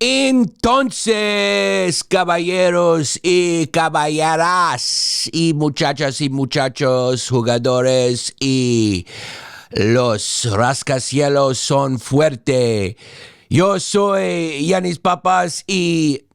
Entonces, caballeros y caballeras y muchachas y muchachos, jugadores y los rascacielos son fuerte. Yo soy Yannis Pappas y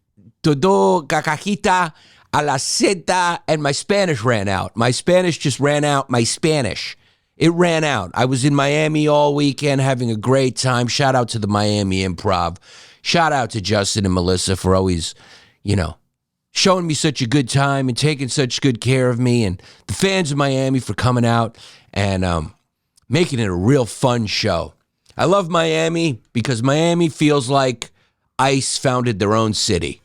todo cacajita a la Z, and my Spanish ran out. My Spanish just ran out. My Spanish. It ran out. I was in Miami all weekend having a great time. Shout out to the Miami Improv. Shout out to Justin and Melissa for always, showing me such a good time and taking such good care of me, and the fans of Miami for coming out and making it a real fun show. I love Miami because Miami feels like ICE founded their own city.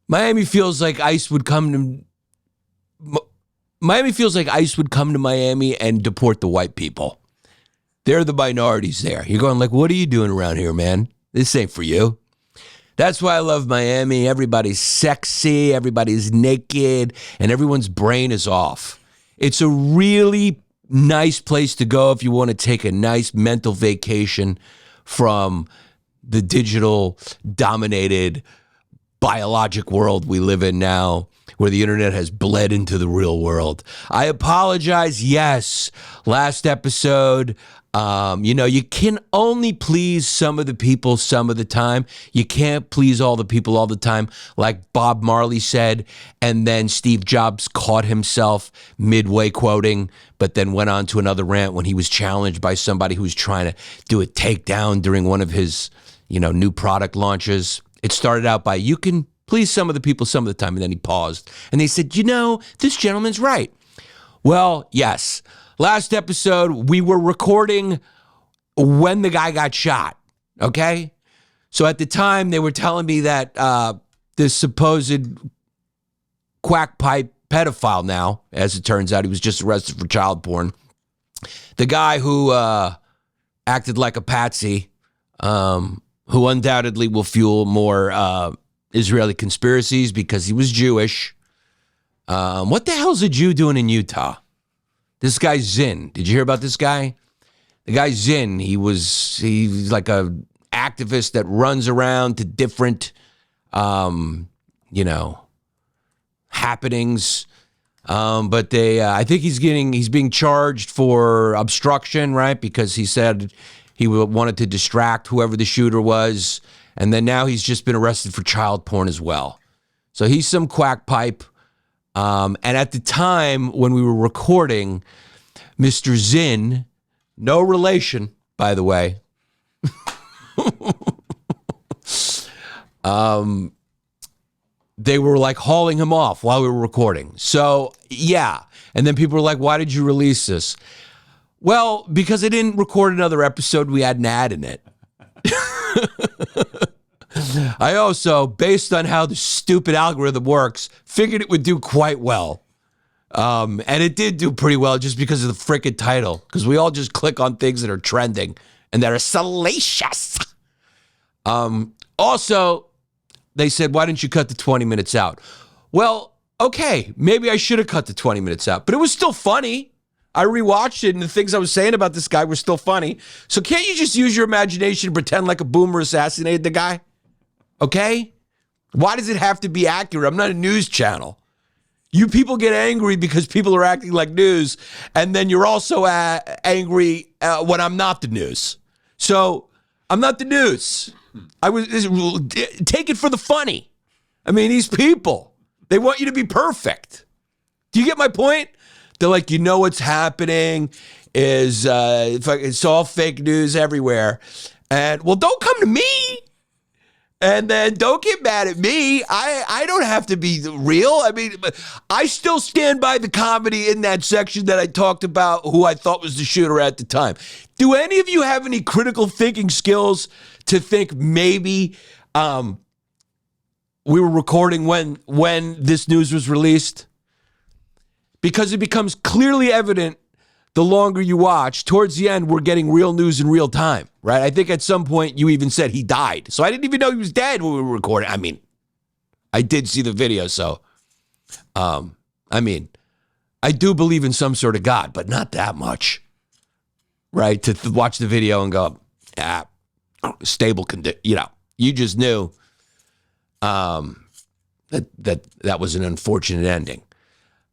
Miami feels like ICE would come to Miami and deport the white people. They're the minorities there. You're going like, what are you doing around here, man? This ain't for you. That's why I love Miami. Everybody's sexy, everybody's naked, and everyone's brain is off. It's a really nice place to go if you want to take a nice mental vacation from the digital dominated biologic world we live in now, where the internet has bled into the real world. I apologize. Yes, last episode, you can only please some of the people some of the time. You can't please all the people all the time, like Bob Marley said, and then Steve Jobs caught himself midway quoting, but then went on to another rant when he was challenged by somebody who was trying to do a takedown during one of his, new product launches. It started out by, you can please some of the people some of the time, and then he paused. And they said, this gentleman's right. Well, yes. Last episode, we were recording when the guy got shot, okay? So at the time, they were telling me that this supposed quack pipe pedophile now, as it turns out, he was just arrested for child porn. The guy who acted like a patsy, who undoubtedly will fuel more Israeli conspiracies because he was Jewish. What the hell's a Jew doing in Utah? This guy Zinn. Did you hear about this guy? The guy Zinn, he's like a activist that runs around to different, happenings. But I think he's being charged for obstruction, right? Because he said he wanted to distract whoever the shooter was. And then now he's just been arrested for child porn as well. So he's some quack pipe. And at the time when we were recording, Mr. Zinn, no relation, by the way, they were like hauling him off while we were recording. So, yeah. And then people were like, why did you release this? Well, because I didn't record another episode, we had an ad in it. I also, based on how the stupid algorithm works, figured it would do quite well. And it did do pretty well just because of the frickin' title. Because we all just click on things that are trending and that are salacious. Also, they said, why didn't you cut the 20 minutes out? Well, okay, maybe I should have cut the 20 minutes out. But it was still funny. I rewatched it, and the things I was saying about this guy were still funny. So can't you just use your imagination and pretend like a boomer assassinated the guy? Okay? Why does it have to be accurate? I'm not a news channel. You people get angry because people are acting like news, and then you're also angry when I'm not the news. So I'm not the news. Take it for the funny. I mean, these people, they want you to be perfect. Do you get my point? They're like, what's happening is it's all fake news everywhere. And, well, don't come to me. And then don't get mad at me. I don't have to be real. I mean, I still stand by the comedy in that section that I talked about who I thought was the shooter at the time. Do any of you have any critical thinking skills to think maybe we were recording when this news was released? Because it becomes clearly evident the longer you watch. Towards the end, we're getting real news in real time, right? I think at some point you even said he died. So I didn't even know he was dead when we were recording. I mean, I did see the video, so, I do believe in some sort of God, but not that much, right? To watch the video and go, stable condition. You just knew that was an unfortunate ending.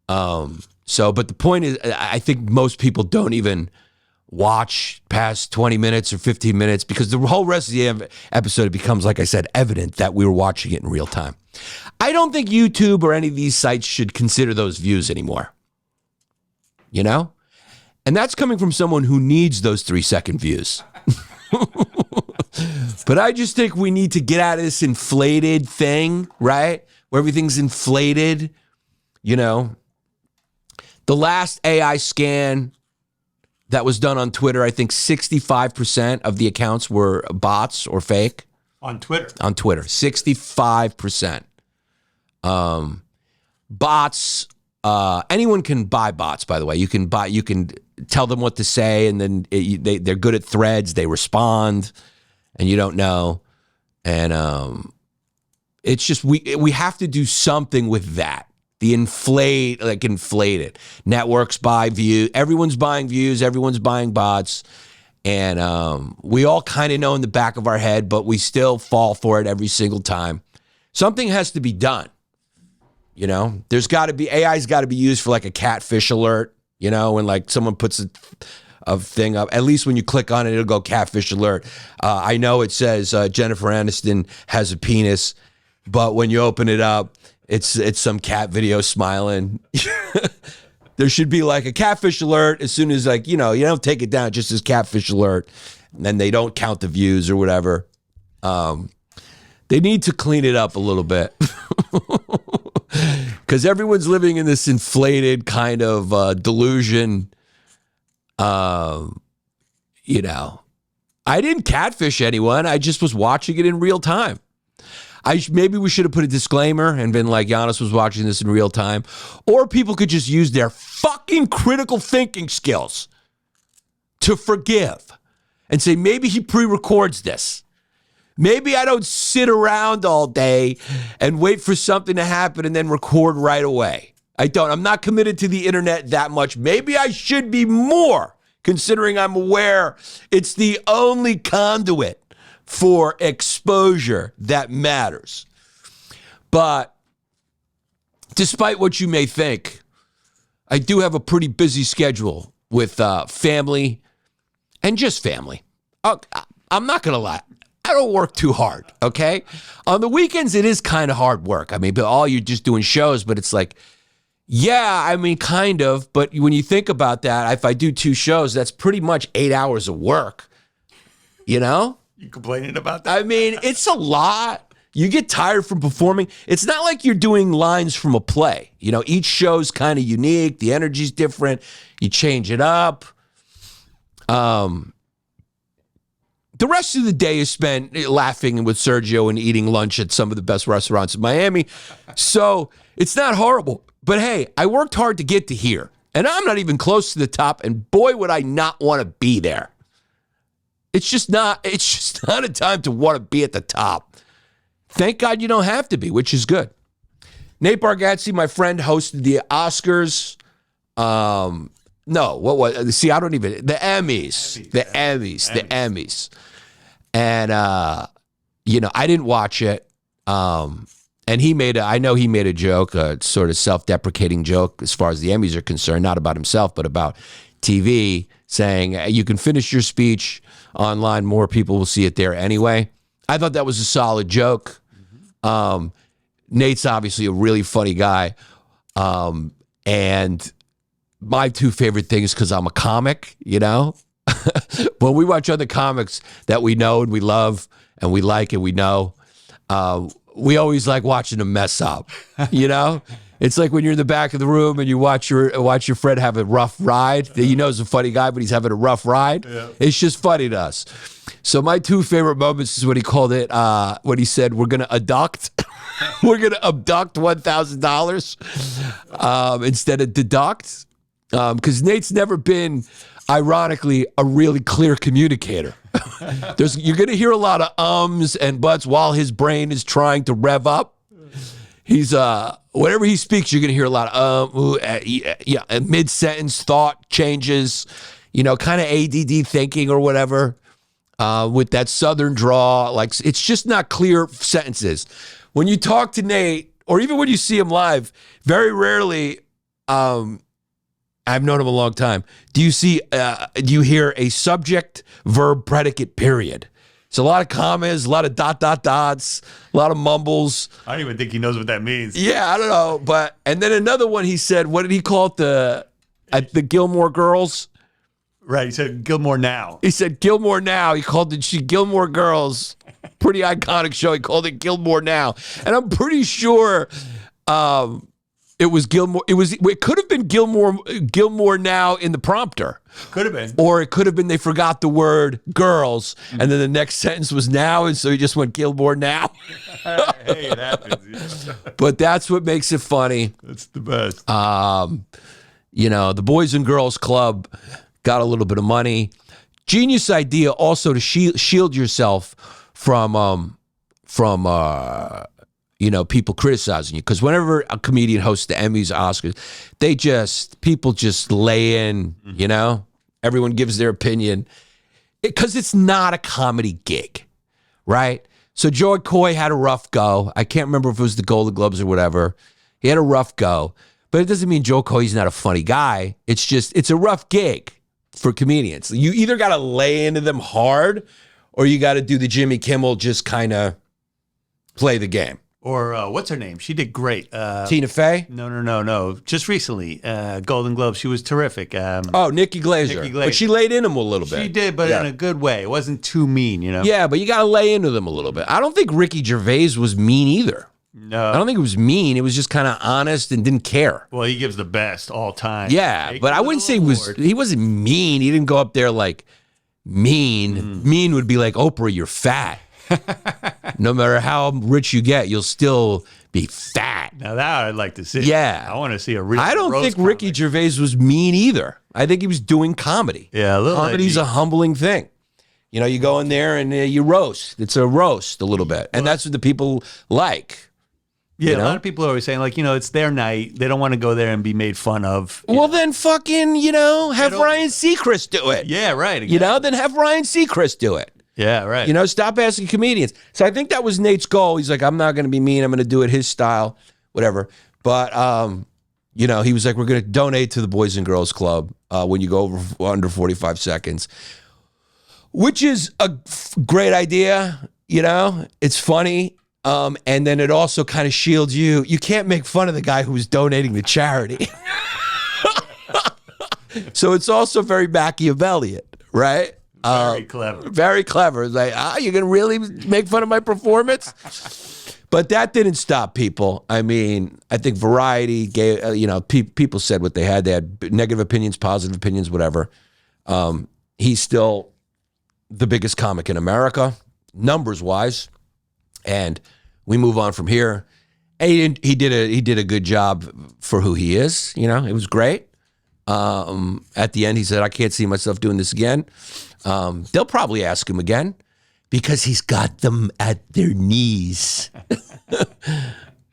But the point is, I think most people don't even watch past 20 minutes or 15 minutes because the whole rest of the episode, it becomes, like I said, evident that we were watching it in real time. I don't think YouTube or any of these sites should consider those views anymore. And that's coming from someone who needs those 3-second views. But I just think we need to get out of this inflated thing, right? Where everything's inflated. The last AI scan that was done on Twitter, I think 65% of the accounts were bots or fake. On Twitter? On Twitter, 65%. Bots, anyone can buy bots, by the way. You can tell them what to say, and then they're good at threads. They respond, and you don't know. And it's just, we have to do something with that. The inflated. Networks buy views. Everyone's buying views. Everyone's buying bots. And we all kind of know in the back of our head, but we still fall for it every single time. Something has to be done. There's got to be, AI's got to be used for like a catfish alert, when like someone puts a thing up. At least when you click on it, it'll go catfish alert. I know it says Jennifer Aniston has a penis, but when you open it up, it's some cat video smiling. There should be like a catfish alert as soon as you don't take it down, just as catfish alert. And then they don't count the views or whatever. They need to clean it up a little bit. Because everyone's living in this inflated kind of delusion. I didn't catfish anyone. I just was watching it in real time. Maybe we should have put a disclaimer and been like, Yannis was watching this in real time. Or people could just use their fucking critical thinking skills to forgive and say, maybe he pre-records this. Maybe I don't sit around all day and wait for something to happen and then record right away. I'm not committed to the internet that much. Maybe I should be more, considering I'm aware it's the only conduit for exposure that matters. But despite what you may think, I do have a pretty busy schedule with family and just family. I'm not going to lie. I don't work too hard, okay? On the weekends, it is kind of hard work. But you're just doing shows, but it's like, kind of. But when you think about that, if I do 2 shows, that's pretty much 8 hours of work, You complaining about that? It's a lot. You get tired from performing. It's not like you're doing lines from a play. Each show's kind of unique. The energy's different. You change it up. The rest of the day is spent laughing with Sergio and eating lunch at some of the best restaurants in Miami. So it's not horrible. But hey, I worked hard to get to here. And I'm not even close to the top. And boy, would I not want to be there. It's just not a time to want to be at the top. Thank God you don't have to be, which is good. Nate Bargatze, my friend, hosted the Oscars. No, what was? See, I don't even. The Emmys. The Emmys. And I didn't watch it. And I know he made a joke, a sort of self-deprecating joke as far as the Emmys are concerned, not about himself, but about TV, saying you can finish your speech online, more people will see it there anyway. I thought that was a solid joke. Nate's obviously a really funny guy. And my 2 favorite things, because I'm a comic, when we watch other comics that we know and we love and we like and we know, we always like watching them mess up, It's like when you're in the back of the room and you watch your friend have a rough ride. He's a funny guy, but he's having a rough ride. Yeah. It's just funny to us. So my 2 favorite moments is what he called it, when he said, we're going to abduct. We're going to abduct $1,000 instead of deduct. Because Nate's never been, ironically, a really clear communicator. You're going to hear a lot of ums and buts while his brain is trying to rev up. He's whenever he speaks, you're gonna hear a lot of mid-sentence thought changes, kind of ADD thinking or whatever. with that Southern draw. Like, it's just not clear sentences. When you talk to Nate, or even when you see him live, very rarely, I've known him a long time. Do you hear a subject, verb, predicate, period? It's a lot of commas, a lot of dots, a lot of mumbles. I don't even think he knows what that means. Yeah, I don't know. And then another one, he said, what did he call it? The Gilmore Girls? Right, he said Gilmore Now. He said Gilmore Now. He called it Gilmore Girls. Pretty iconic show. He called it Gilmore Now. And I'm pretty sure it was Gilmore. It could have been Gilmore Now in the prompter. Could have been. Or it could have been they forgot the word girls, and then the next sentence was now, and so he just went Gilmore Now. Hey, it happens. Yeah. But that's what makes it funny. That's the best. The Boys and Girls Club got a little bit of money. Genius idea also to shield yourself from people criticizing you, because whenever a comedian hosts the Emmys, Oscars, people just lay in. Everyone gives their opinion because it's not a comedy gig, right? So Joe Coy had a rough go. I can't remember if it was the Golden Globes or whatever. He had a rough go, but it doesn't mean Joe Coy's not a funny guy. It's a rough gig for comedians. You either got to lay into them hard, or you got to do the Jimmy Kimmel, just kind of play the game. Or what's her name? She did great. Tina Fey? No. Just recently, Golden Globe. She was terrific. Nikki Glaser. But she laid in them a little bit. She did, but in a good way. It wasn't too mean, Yeah, but you got to lay into them a little bit. I don't think Ricky Gervais was mean either. No. I don't think it was mean. It was just kind of honest and didn't care. Well, he gives the best all time. Yeah, but I wouldn't say he wasn't mean. He didn't go up there like mean. Mean would be like, Oprah, you're fat. No matter how rich you get, you'll still be fat. Now that I'd like to see. Yeah. I want to see a real I don't think Ricky Gervais was mean either. I think he was doing comedy. Yeah, a little. Comedy's a humbling thing. You go in there and you roast. It's a roast a little bit. And that's what the people like. Yeah, a lot of people are always saying, like, it's their night. They don't want to go there and be made fun of. Well, then fucking, have Ryan Seacrest do it. Yeah, right. Exactly. Then have Ryan Seacrest do it. Yeah, right. Stop asking comedians. So I think that was Nate's goal. He's like, I'm not going to be mean. I'm going to do it his style, whatever. But, he was like, we're going to donate to the Boys and Girls Club when you go under 45 seconds, which is a great idea. It's funny. And then it also kind of shields you. You can't make fun of the guy who's donating to charity. So it's also very Machiavellian, right? Very clever. Very clever. It's like, you're going to really make fun of my performance? But that didn't stop people. I mean, I think Variety gave, people said what they had. They had negative opinions, positive opinions, whatever. He's still the biggest comic in America, numbers-wise. And we move on from here. He did a good job for who he is. It was great. At the end, he said, I can't see myself doing this again. They'll probably ask him again because he's got them at their knees. What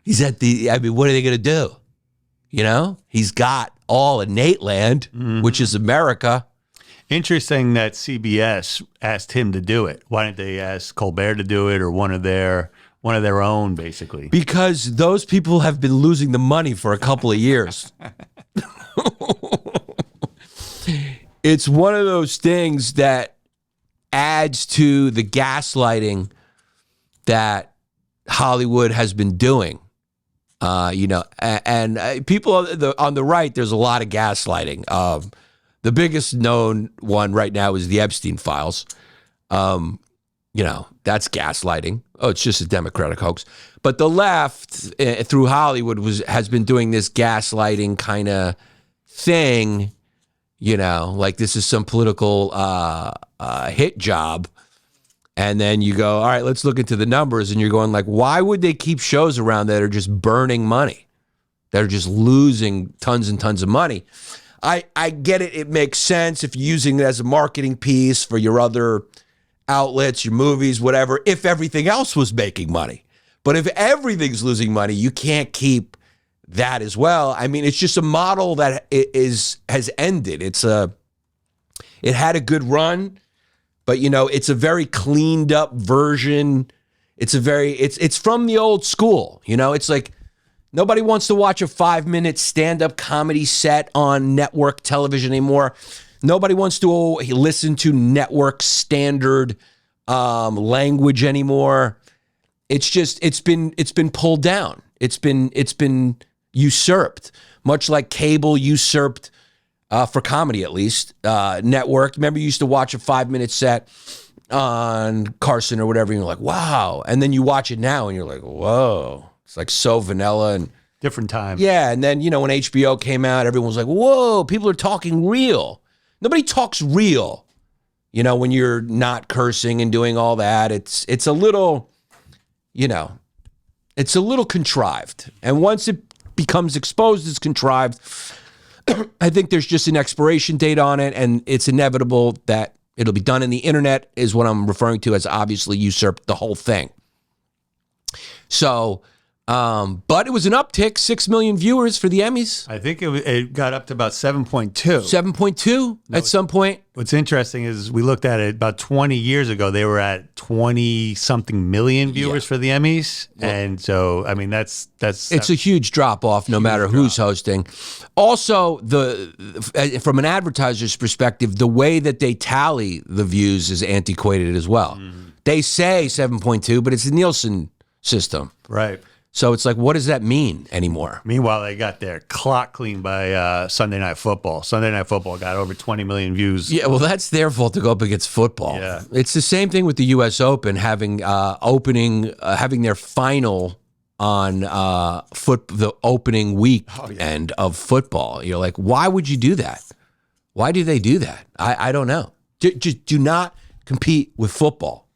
are they going to do? He's got all of Nate land, which is America. Interesting that CBS asked him to do it. Why didn't they ask Colbert to do it, or one of their own, basically? Because those people have been losing the money for a couple of years. It's one of those things that adds to the gaslighting that Hollywood has been doing. And people on the right, there's a lot of gaslighting. The biggest known one right now is the Epstein files. That's gaslighting. Oh, it's just a Democratic hoax. But the left, through Hollywood, has been doing this gaslighting kind of thing, like this is some political hit job. And then you go, all right, let's look into the numbers. And you're going like, why would they keep shows around that are just burning money, that are just losing tons and tons of money? I get it. It makes sense if you're using it as a marketing piece for your other outlets, your movies, whatever, if everything else was making money. But if everything's losing money, you can't keep that as well. I mean, it's just a model that has ended. It had a good run, but it's a very cleaned up version. It's from the old school. It's like nobody wants to watch a 5-minute stand-up comedy set on network television anymore. Nobody wants to listen to network standard language anymore. It's been pulled down. It's been usurped, much like cable usurped, for comedy at least, network. Remember, you used to watch a 5-minute set on Carson or whatever, and you're like, wow. And then you watch it now, and you're like, whoa. It's like so vanilla and different time. Yeah, and then when HBO came out, everyone was like, whoa, people are talking real. Nobody talks real, when you're not cursing and doing all that. It's a little, it's a little contrived. And once it becomes exposed as contrived, I think there's just an expiration date on it, and it's inevitable that it'll be done. And the internet is what I'm referring to as obviously usurped the whole thing. So, but it was an uptick, 6 million viewers for the Emmys. I think it got up to about 7.2. 7.2 at some point. What's interesting is we looked at it about 20 years ago. They were at 20-something million viewers for the Emmys. Well, and so, I mean, that's it's a huge drop-off no matter who's hosting. Also, from an advertiser's perspective, the way that they tally the views is antiquated as well. They say 7.2, but it's a Nielsen system. Right. So it's like, what does that mean anymore? Meanwhile, they got their clock cleaned by Sunday Night Football. Sunday Night Football got over 20 million views. Yeah, well, that's their fault to go up against football. Yeah. It's the same thing with the U.S. Open having having their final on the opening weekend of football. You're like, why would you do that? Why do they do that? I don't know. Just do not compete with football.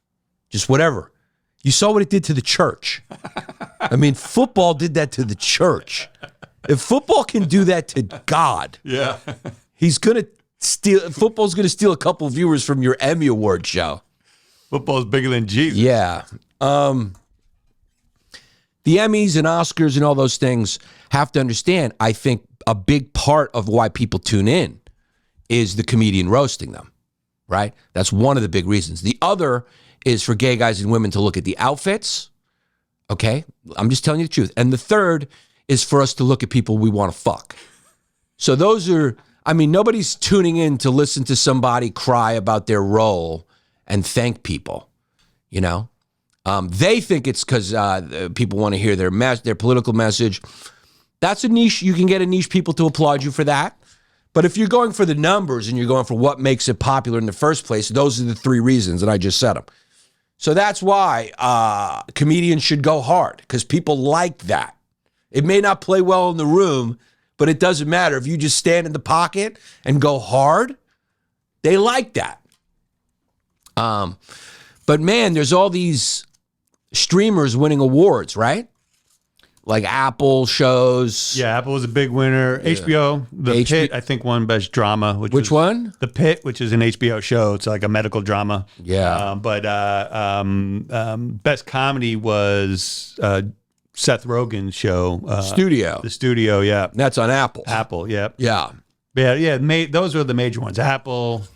Just whatever. You saw what it did to the church. I mean, football did that to the church. If football can do that to God, yeah, football's gonna steal a couple of viewers from your Emmy Award show. Football's bigger than Jesus. Yeah. The Emmys and Oscars and all those things have to understand, I think a big part of why people tune in is the comedian roasting them, right? That's one of the big reasons. The other is for gay guys and women to look at the outfits. Okay, I'm just telling you the truth. And the third is for us to look at people we want to fuck. So those are, I mean, nobody's tuning in to listen to somebody cry about their role and thank people, They think it's because people want to hear their political message. That's a niche. You can get a niche people to applaud you for that. But if you're going for the numbers and you're going for what makes it popular in the first place, those are the three reasons, and I just said them. So that's why comedians should go hard, because people like that. It may not play well in the room, but it doesn't matter. If you just stand in the pocket and go hard, they like that. But man, there's all these streamers winning awards, right? Like Apple shows. Yeah, Apple was a big winner. Yeah. HBO, The Pit, I think, won Best Drama. Which one? The Pit, which is an HBO show. It's like a medical drama. Yeah. Best Comedy was Seth Rogen's show. Studio. The Studio, yeah. That's on Apple. Apple, yeah. Yeah. Yeah, those were the major ones. Apple,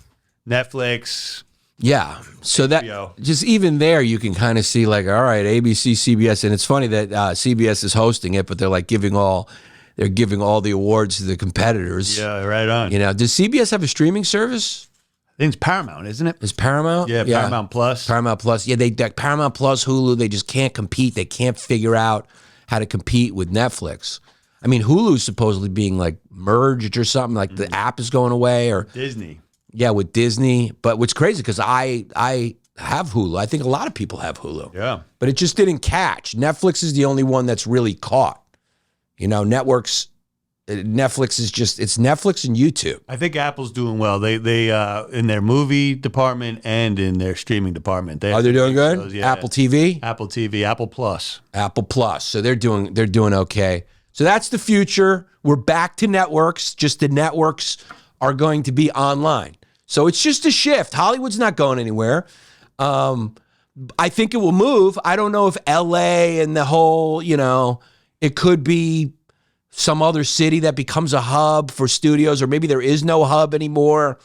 Netflix. Yeah. So that just even there, you can kind of see like, all right, ABC, CBS, and it's funny that CBS is hosting it, but they're like giving all the awards to the competitors. Yeah, right on. Does CBS have a streaming service? I think it's Paramount, isn't it? It's Paramount? Yeah, Paramount Plus. Paramount Plus. Yeah, Paramount Plus, Hulu, they just can't compete. They can't figure out how to compete with Netflix. I mean, Hulu's supposedly being like merged or something, like the app is going away, or Disney. Yeah, with Disney. But what's crazy, because I have Hulu. I think a lot of people have Hulu. Yeah. But it just didn't catch. Netflix is the only one that's really caught. Netflix is just, it's Netflix and YouTube. I think Apple's doing well. They in their movie department and in their streaming department. They're doing good? Shows, yeah. Apple TV? Apple TV, Apple Plus. Apple Plus. So they're doing okay. So that's the future. We're back to networks. Just the networks are going to be online. So it's just a shift. Hollywood's not going anywhere. I think it will move. I don't know if LA and the whole, it could be some other city that becomes a hub for studios, or maybe there is no hub anymore.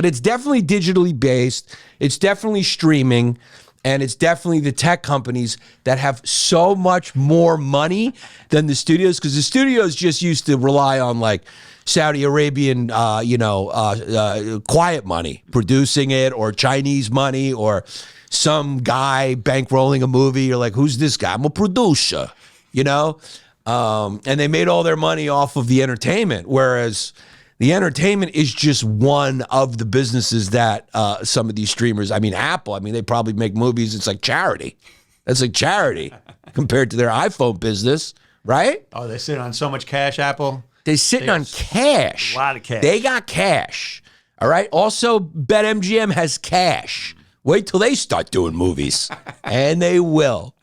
but it's definitely digitally based. It's definitely streaming. And it's definitely the tech companies that have so much more money than the studios, because the studios just used to rely on like Saudi Arabian, quiet money, producing it, or Chinese money, or some guy bankrolling a movie. You're like, who's this guy? I'm a producer, and they made all their money off of the entertainment, whereas the entertainment is just one of the businesses that some of these streamers, Apple, they probably make movies. It's like charity. That's like charity compared to their iPhone business, right? Oh, they're sitting on so much cash, Apple. They're sitting on cash. A lot of cash. They got cash. All right. Also, BetMGM has cash. Wait till they start doing movies, and they will.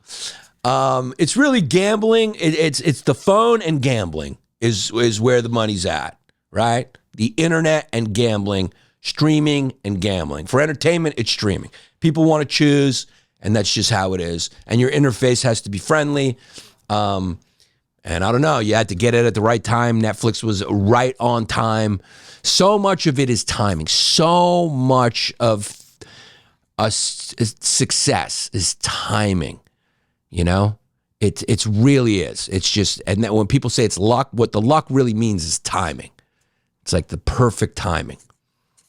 It's really gambling. It's the phone and gambling is where the money's at. Right? The internet and gambling, streaming and gambling. For entertainment, it's streaming. People want to choose, and that's just how it is. And your interface has to be friendly. And I don't know, you had to get it at the right time. Netflix was right on time. So much of it is timing. So much of success is timing, It really is. It's just, and that when people say it's luck, what the luck really means is timing. It's like the perfect timing,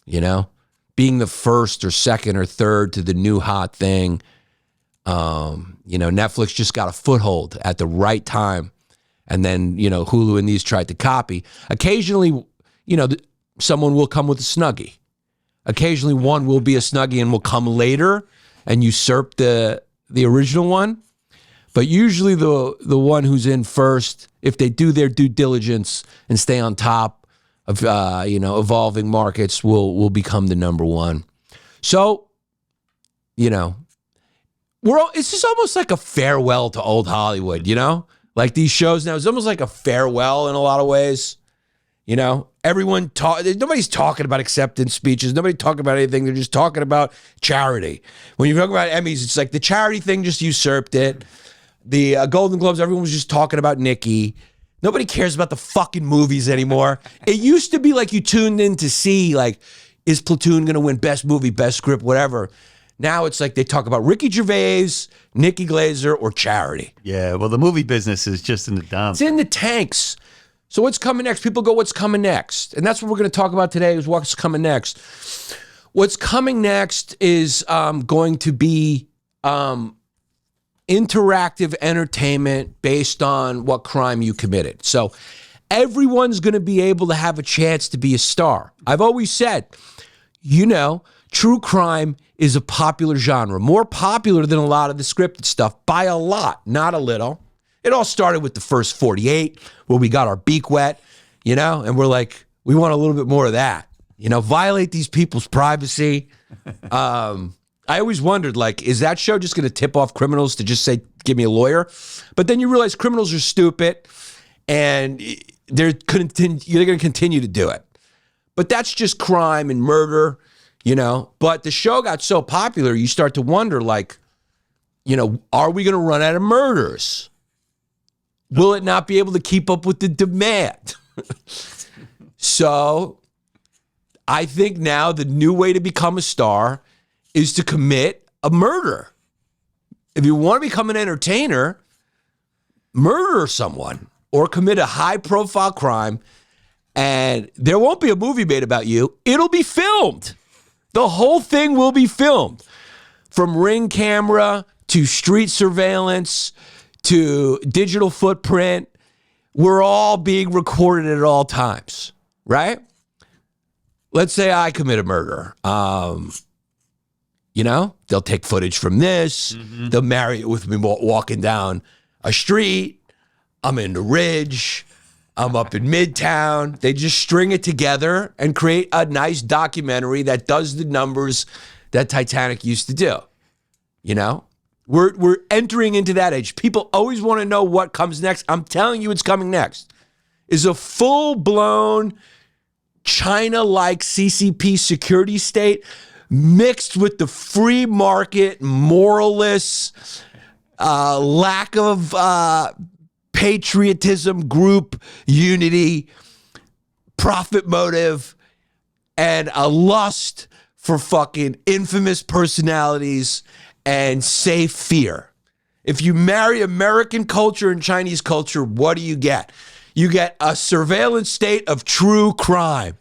being the first or second or third to the new hot thing. Netflix just got a foothold at the right time. And then, Hulu and these tried to copy. Occasionally, someone will come with a Snuggie. Occasionally one will be a Snuggie and will come later and usurp the original one. But usually the one who's in first, if they do their due diligence and stay on top of evolving markets, will become the number one. So, it's just almost like a farewell to old Hollywood, Like these shows now, it's almost like a farewell in a lot of ways. Nobody's talking about acceptance speeches. Nobody talking about anything. They're just talking about charity. When you talk about Emmys, it's like the charity thing just usurped it. The Golden Globes, everyone was just talking about Nikki. Nobody cares about the fucking movies anymore. It used to be like you tuned in to see, like, is Platoon going to win best movie, best script, whatever. Now it's like they talk about Ricky Gervais, Nikki Glaser, or charity. Yeah, well, the movie business is just in the dumps. It's in the tanks. So what's coming next? People go, what's coming next? And that's what we're going to talk about today, is what's coming next. What's coming next is going to be interactive entertainment based on what crime you committed. So everyone's going to be able to have a chance to be a star. I've always said, true crime is a popular genre, more popular than a lot of the scripted stuff by a lot, not a little. It all started with the first 48 where we got our beak wet, and we're like, we want a little bit more of that, violate these people's privacy. I always wondered, like, is that show just going to tip off criminals to just say, give me a lawyer? But then you realize criminals are stupid and they're going to continue to do it. But that's just crime and murder, But the show got so popular, you start to wonder, like, are we going to run out of murders? Will it not be able to keep up with the demand? So I think now the new way to become a star is to commit a murder. If you want to become an entertainer, murder someone or commit a high-profile crime, and there won't be a movie made about you. It'll be filmed. The whole thing will be filmed. From Ring camera to street surveillance to digital footprint, we're all being recorded at all times, right? Let's say I commit a murder. They'll take footage from this. Mm-hmm. They'll marry it with me walking down a street. I'm in the Ridge. I'm up in Midtown. They just string it together and create a nice documentary that does the numbers that Titanic used to do. We're entering into that age. People always want to know what comes next. I'm telling you, it's coming next. Is a full-blown China-like CCP security state mixed with the free market, moralist, lack of patriotism, group unity, profit motive, and a lust for fucking infamous personalities and safe fear. If you marry American culture and Chinese culture, what do you get? You get a surveillance state of true crime.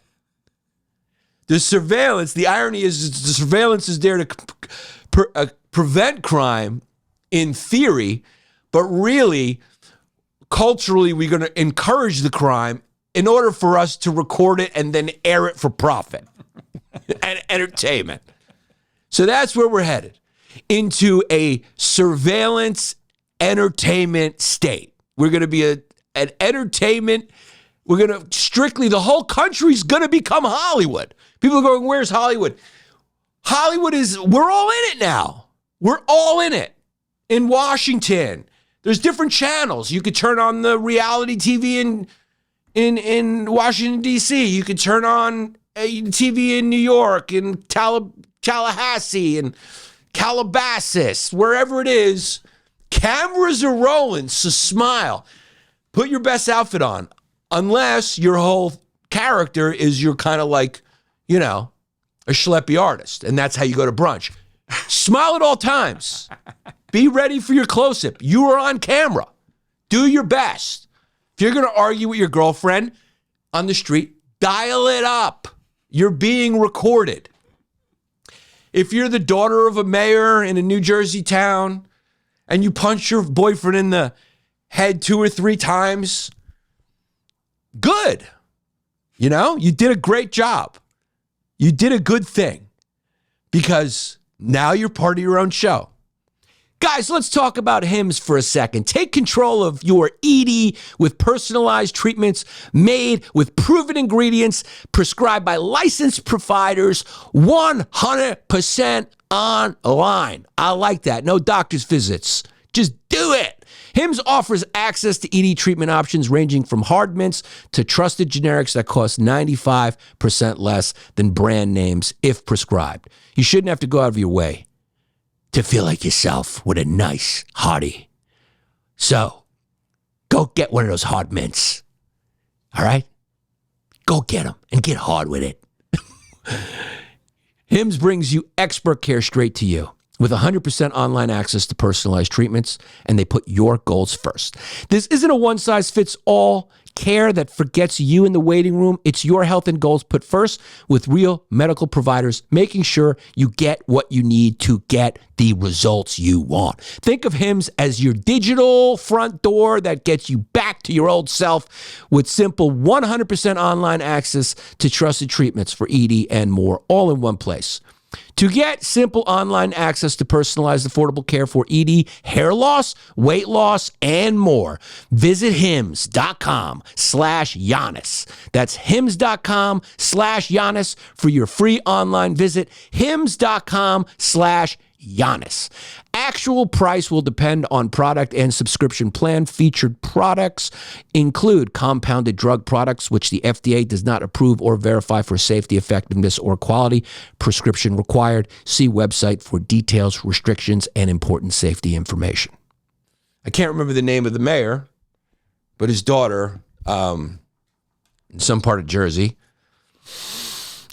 The surveillance, the irony is the surveillance is there to prevent crime in theory, but really, culturally, we're going to encourage the crime in order for us to record it and then air it for profit and entertainment. So that's where we're headed, into a surveillance entertainment state. We're going to be an entertainment. We're going to strictly, the whole country's going to become Hollywood. People are going, where's Hollywood? Hollywood is, we're all in it now. We're all in it. In Washington, there's different channels. You could turn on the reality TV in Washington, D.C. You could turn on TV in New York, in Tallahassee, and Calabasas, wherever it is. Cameras are rolling, so smile. Put your best outfit on, unless your whole character is you're kind of like, you know, a schleppy artist, and that's how you go to brunch. Smile at all times. Be ready for your close-up. You are on camera. Do your best. If you're going to argue with your girlfriend on the street, dial it up. You're being recorded. If you're the daughter of a mayor in a New Jersey town and you punch your boyfriend in the head 2 or 3 times, good. You know, you did a great job. You did a good thing because now you're part of your own show. Guys, let's talk about Hims for a second. Take control of your ED with personalized treatments made with proven ingredients, prescribed by licensed providers, 100% online. I like that. No doctor's visits. Just do it. Hims offers access to ED treatment options ranging from hard mints to trusted generics that cost 95% less than brand names if prescribed. You shouldn't have to go out of your way to feel like yourself with a nice hottie. So, go get one of those hard mints. All right? Go get them and get hard with it. Hims brings you expert care straight to you with 100% online access to personalized treatments, and they put your goals first. This isn't a one-size-fits-all care that forgets you in the waiting room. It's your health and goals put first with real medical providers, making sure you get what you need to get the results you want. Think of Hims as your digital front door that gets you back to your old self with simple 100% online access to trusted treatments for ED and more, all in one place. To get simple online access to personalized, affordable care for ED, hair loss, weight loss, and more, visit hims.com/Yannis. That's hims.com/Yannis for your free online visit. hims.com/Yannis. Actual price will depend on product and subscription plan. Featured products include compounded drug products, which the FDA does not approve or verify for safety, effectiveness, or quality. Prescription required. See website for details, restrictions, and important safety information. I can't remember the name of the mayor, but his daughter, in some part of Jersey,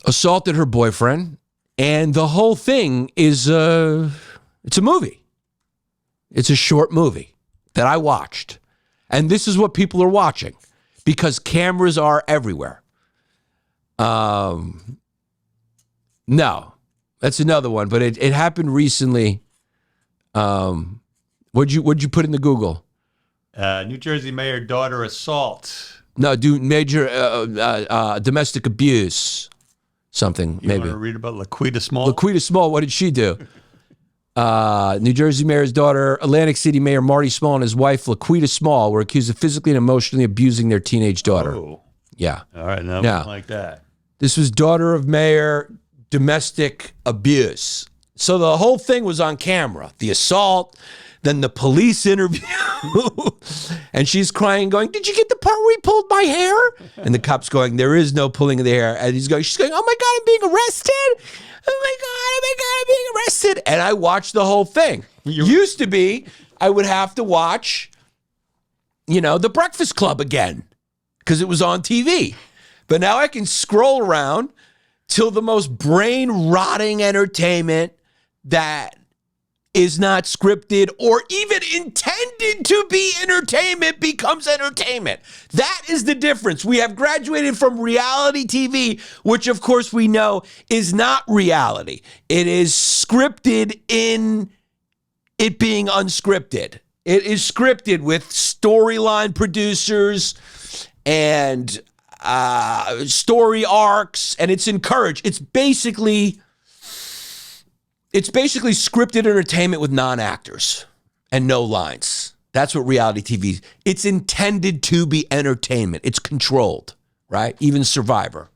assaulted her boyfriend. And the whole thing is, it's a movie. It's a short movie that I watched. And this is what people are watching because cameras are everywhere. No, that's another one, but it happened recently. What'd you put in the Google? New Jersey mayor daughter assault. No, do major domestic abuse. Something, you maybe. Want to read about Laquita Small? Laquita Small, what did she do? New Jersey mayor's daughter, Atlantic City Mayor Marty Small, and his wife, Laquita Small, were accused of physically and emotionally abusing their teenage daughter. Oh. Yeah. All right, no, Yeah. like that. This was daughter of mayor, domestic abuse. So the whole thing was on camera. The assault, then the police interview. And she's crying, going, "Did you get the part where he pulled my hair?" And the cop's going, "There is no pulling of the hair." And she's going, "Oh my God, I'm being arrested. Oh my God, I'm being arrested." And I watched the whole thing. Used to be, I would have to watch, The Breakfast Club again because it was on TV. But now I can scroll around, till the most brain-rotting entertainment that is not scripted or even intended to be entertainment becomes entertainment. That is the difference. We have graduated from reality TV, which of course we know is not reality. It is scripted in it being unscripted. It is scripted with storyline producers and story arcs, and it's encouraged. It's basically scripted entertainment with non-actors and no lines. That's what reality TV is. It's intended to be entertainment. It's controlled, right? Even Survivor.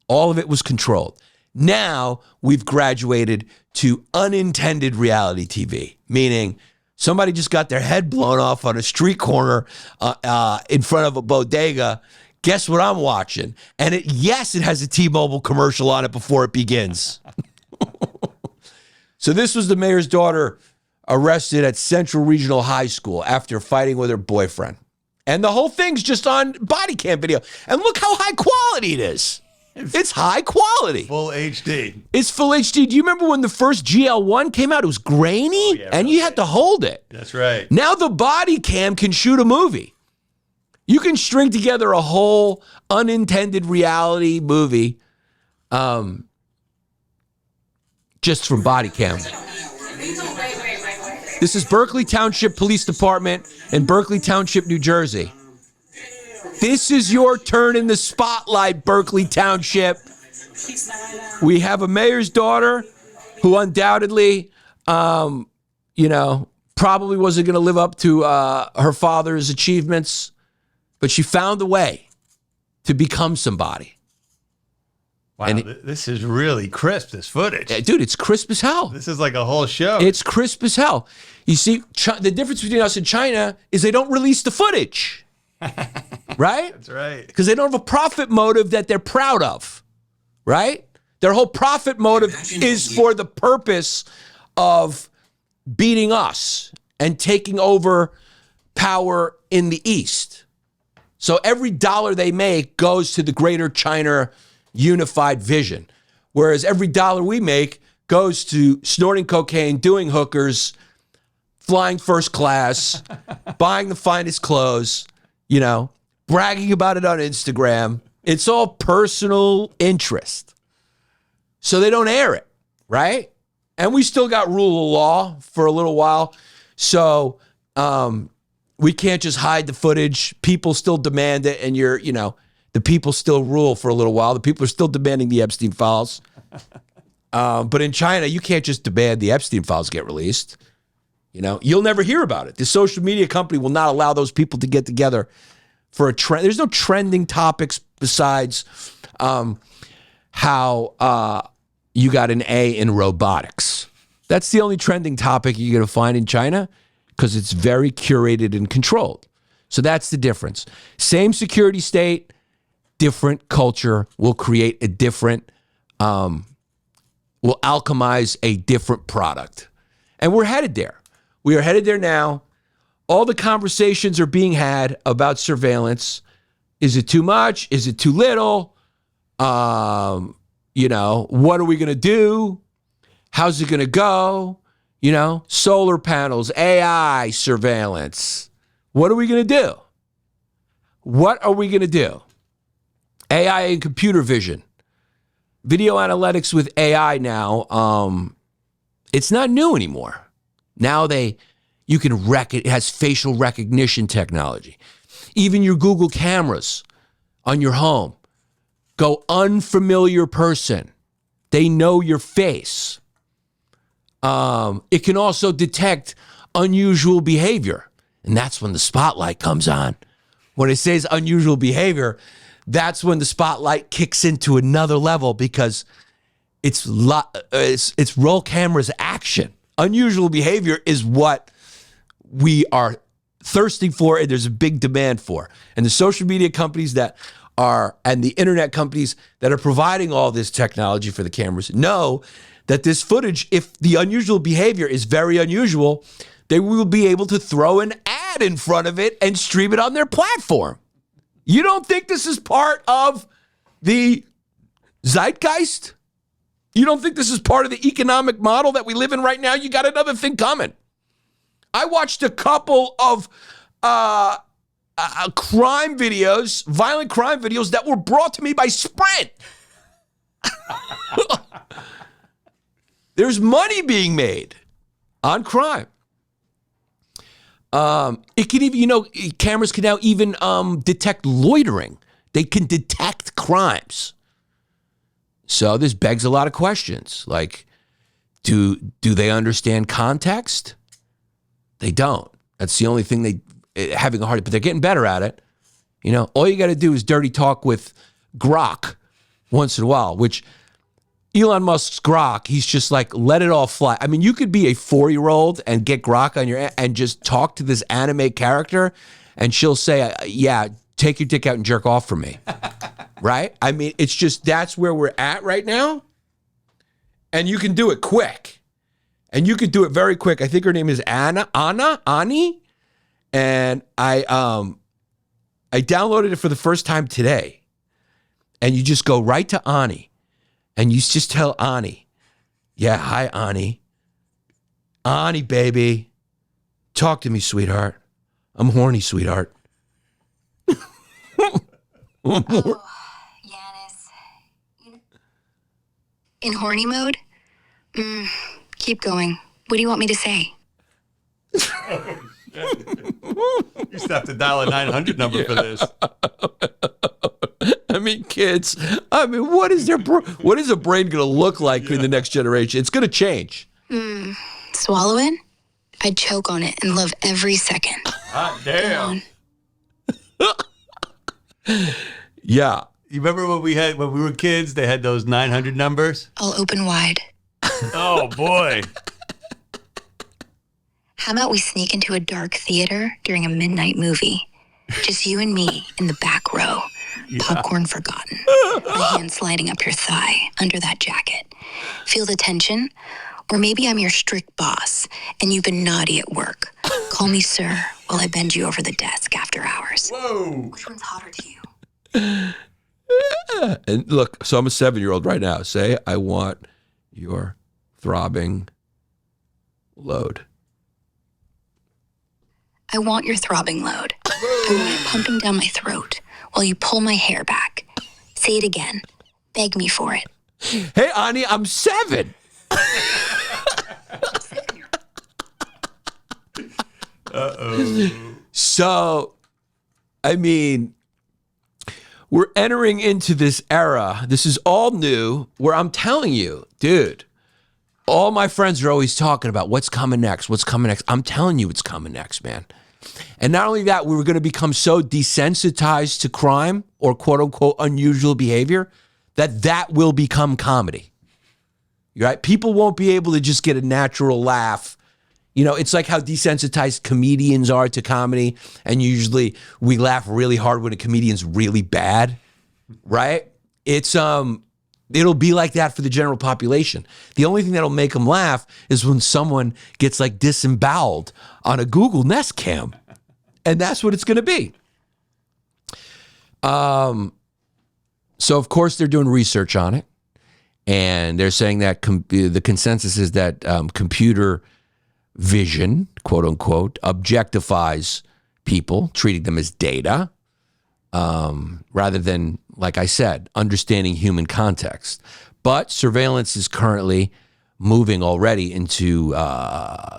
All of it was controlled. Now we've graduated to unintended reality TV, meaning somebody just got their head blown off on a street corner in front of a bodega. Guess what I'm watching? And it has a T-Mobile commercial on it before it begins. So this was the mayor's daughter arrested at Central Regional High School after fighting with her boyfriend. And the whole thing's just on body cam video. And look how high quality it is. It's high quality. Full HD. It's full HD. Do you remember when the first GL1 came out? It was grainy, and you had to hold it. That's right. Now the body cam can shoot a movie. You can string together a whole unintended reality movie just from body cam. This is Berkeley Township Police Department in Berkeley Township, New Jersey. This is your turn in the spotlight, Berkeley Township. We have a mayor's daughter who undoubtedly, probably wasn't going to live up to her father's achievements, but she found a way to become somebody. Wow, and this is really crisp, this footage. Dude, it's crisp as hell. This is like a whole show. It's crisp as hell. You see, the difference between us and China is they don't release the footage. Right? That's right. Because they don't have a profit motive that they're proud of. Right? Their whole profit motive is for the purpose of beating us and taking over power in the East. So every dollar they make goes to the greater China unified vision. Whereas every dollar we make goes to snorting cocaine, doing hookers, flying first class, buying the finest clothes, bragging about it on Instagram. It's all personal interest. So they don't air it, right? And we still got rule of law for a little while. So we can't just hide the footage. People still demand it, and the people still rule for a little while. The people are still demanding the Epstein files. But in China, you can't just demand the Epstein files get released. You'll never hear about it. The social media company will not allow those people to get together for a trend. There's no trending topics besides how you got an A in robotics. That's the only trending topic you're going to find in China because it's very curated and controlled. So that's the difference. Same security state, different culture will create a different, will alchemize a different product. And we're headed there. We are headed there now. All the conversations are being had about surveillance. Is it too much? Is it too little? What are we going to do? How's it going to go? Solar panels, AI surveillance. What are we going to do? What are we going to do? AI and computer vision. Video analytics with AI now, it's not new anymore. Now you can it has facial recognition technology. Even your Google cameras on your home go unfamiliar person. They know your face. It can also detect unusual behavior. And that's when the spotlight comes on. When it says unusual behavior, that's when the spotlight kicks into another level because it's roll cameras action. Unusual behavior is what we are thirsting for and there's a big demand for. And the social media companies and the internet companies that are providing all this technology for the cameras know that this footage, if the unusual behavior is very unusual, they will be able to throw an ad in front of it and stream it on their platform. You don't think this is part of the Zeitgeist? You don't think this is part of the economic model that we live in right now? You got another thing coming. I watched a couple of crime videos, violent crime videos that were brought to me by Sprint. There's money being made on crime. It can even, cameras can now even detect loitering. They can detect crimes. So this begs a lot of questions. Like, do they understand context? They don't. That's the only thing having a hard, but they're getting better at it. All you got to do is dirty talk with Grok once in a while, which Elon Musk's Grok, he's just like, let it all fly. I mean, you could be a 4-year-old and get Grok on your and just talk to this anime character, and she'll say, yeah, take your dick out and jerk off for me. Right? I mean, it's just, that's where we're at right now. And you can do it quick. And you could do it very quick. I think her name is Ani. And I downloaded it for the first time today. And you just go right to Ani. And you just tell Ani, yeah, hi, Ani. Ani, baby. Talk to me, sweetheart. I'm horny, sweetheart. Oh, Yannis. In horny mode? Keep going. What do you want me to say? You used to have to dial a 900 number for this. I mean, kids. I mean, what is a brain going to look like in the next generation? It's going to change. Swallow it? I'd choke on it and love every second. Hot damn. Yeah. You remember when we were kids, they had those 900 numbers? I'll open wide. Oh, boy. How about we sneak into a dark theater during a midnight movie? Just you and me in the back row. Yeah. Popcorn forgotten. My hand sliding up your thigh under that jacket. Feel the tension? Or maybe I'm your strict boss and you've been naughty at work. Call me sir while I bend you over the desk after hours. Whoa. Which one's hotter to you? And look, so I'm a 7-year-old right now. Say, I want your throbbing load. I want your throbbing load. I want it pumping down my throat while you pull my hair back. Say it again. Beg me for it. Hey, Ani, I'm 7. Uh-oh. So, I mean, we're entering into this era. This is all new, where I'm telling you, dude, all my friends are always talking about what's coming next, what's coming next. I'm telling you what's coming next, man. And not only that, we were going to become so desensitized to crime or quote unquote unusual behavior that will become comedy. Right? People won't be able to just get a natural laugh. It's like how desensitized comedians are to comedy. And usually we laugh really hard when a comedian's really bad. Right? It'll be like that for the general population. The only thing that'll make them laugh is when someone gets like disemboweled on a Google Nest cam. And that's what it's going to be. So of course they're doing research on it. And they're saying that the consensus is that computer vision, quote unquote, objectifies people, treating them as data, rather than, like I said, understanding human context. But surveillance is currently moving already into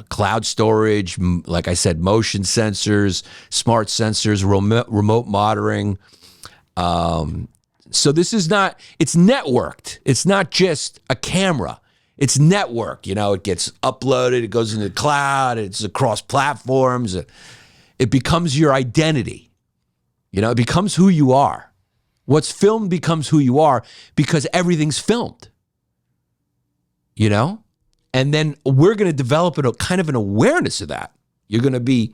cloud storage, like I said, motion sensors, smart sensors, remote monitoring. So this is not, it's networked. It's not just a camera. It's networked. It gets uploaded, it goes into the cloud, it's across platforms. It becomes your identity. It becomes who you are. What's filmed becomes who you are because everything's filmed. And then we're going to develop a kind of an awareness of that. You're going to be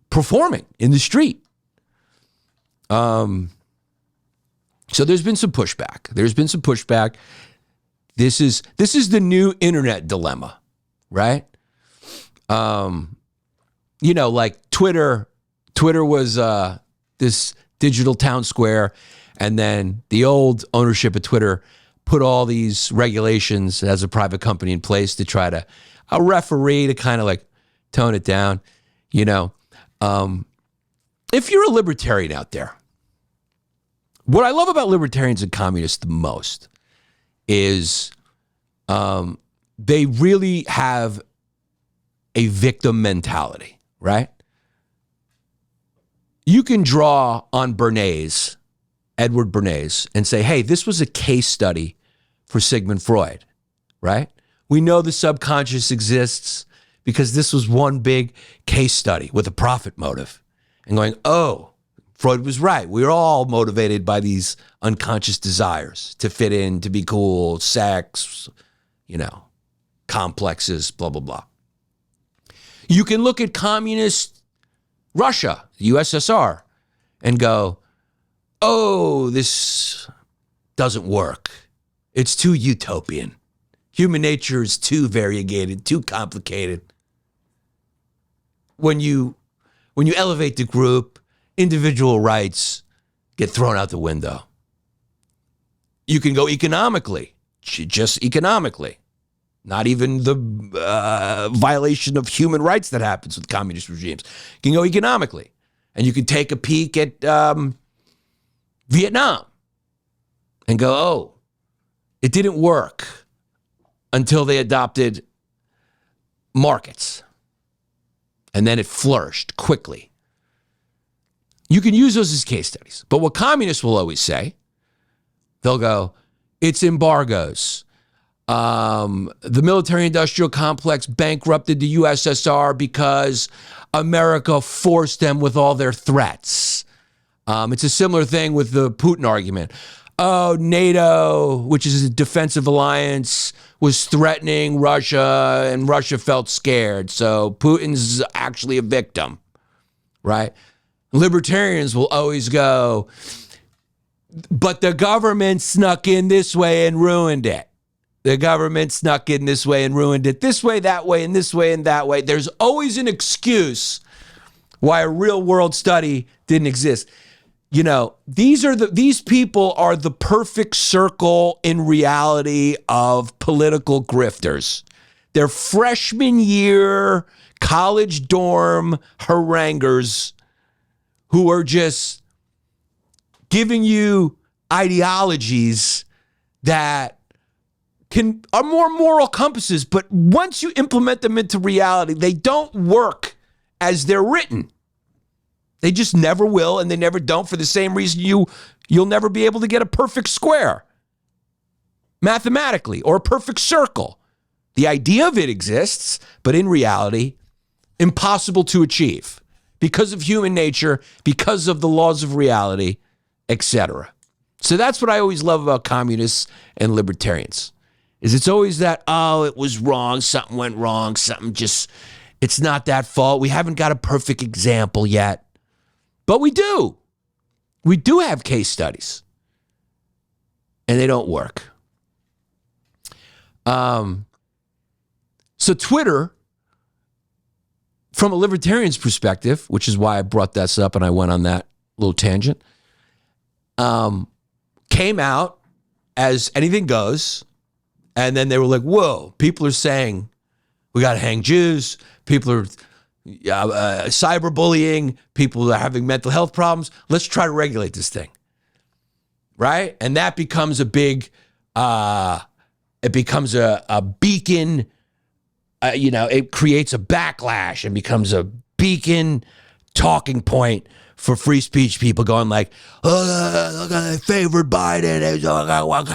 performing in the street. So there's been some pushback. This is the new internet dilemma, right? Like Twitter was this digital town square, And then the old ownership of Twitter put all these regulations as a private company in place to try to, a referee to kind of like tone it down. You know, if you're a libertarian out there, what I love about libertarians and communists the most is they really have a victim mentality, right? You can draw on Bernays, Edward Bernays, and say, hey, this was a case study for Sigmund Freud, right? We know the subconscious exists because this was one big case study with a profit motive. And going, oh, Freud was right. We're all motivated by these unconscious desires to fit in, to be cool, sex, you know, complexes, blah, blah, blah. You can look at communist Russia, the USSR, and go, oh, this doesn't work. It's too utopian. Human nature is too variegated, too complicated. When you elevate the group, individual rights get thrown out the window. You can go economically, just economically. Not even the violation of human rights that happens with communist regimes. You can go economically. And you can take a peek at Vietnam and go, oh, it didn't work until they adopted markets. And then it flourished quickly. You can use those as case studies. But what communists will always say, they'll go, it's embargoes. The military-industrial complex bankrupted the USSR because America forced them with all their threats. It's a similar thing with the Putin argument. Oh, NATO, which is a defensive alliance, was threatening Russia, and Russia felt scared. So Putin's actually a victim, right? Libertarians will always go, but the government snuck in this way and ruined it. The government snuck in this way and ruined it this way, that way, and this way, and that way. There's always an excuse why a real world study didn't exist. You know, these people are the perfect circle in reality of political grifters. They're freshman year college dorm haranguers who are just giving you ideologies that are more moral compasses, but once you implement them into reality, they don't work as they're written. They just never will, and they never don't, for the same reason you'll never be able to get a perfect square mathematically, or a perfect circle. The idea of it exists, but in reality, impossible to achieve because of human nature, because of the laws of reality, etc. So that's what I always love about communists and libertarians, is it's always that, oh, it was wrong, something went wrong, it's not that fault. We haven't got a perfect example yet. But we do. We do have case studies. And they don't work. So Twitter, from a libertarian's perspective, which is why I brought this up and I went on that little tangent, came out as anything goes. And then they were like, whoa, people are saying we got to hang Jews. People are cyberbullying. People are having mental health problems. Let's try to regulate this thing. Right? And that becomes a big, it becomes a beacon. It creates a backlash and becomes a beacon talking point for free speech people going like, oh, look at they favored Biden. Look at what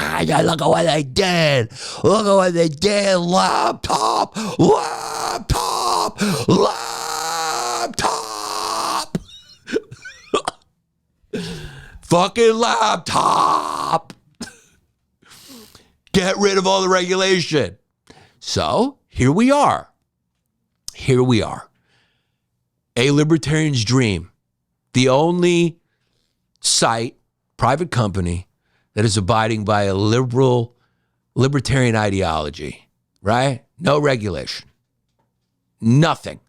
they did. Look at what they did. Laptop. Fucking laptop. Get rid of all the regulation. So here we are. A libertarian's dream. The only site, private company, that is abiding by a libertarian ideology, right? No regulation. Nothing.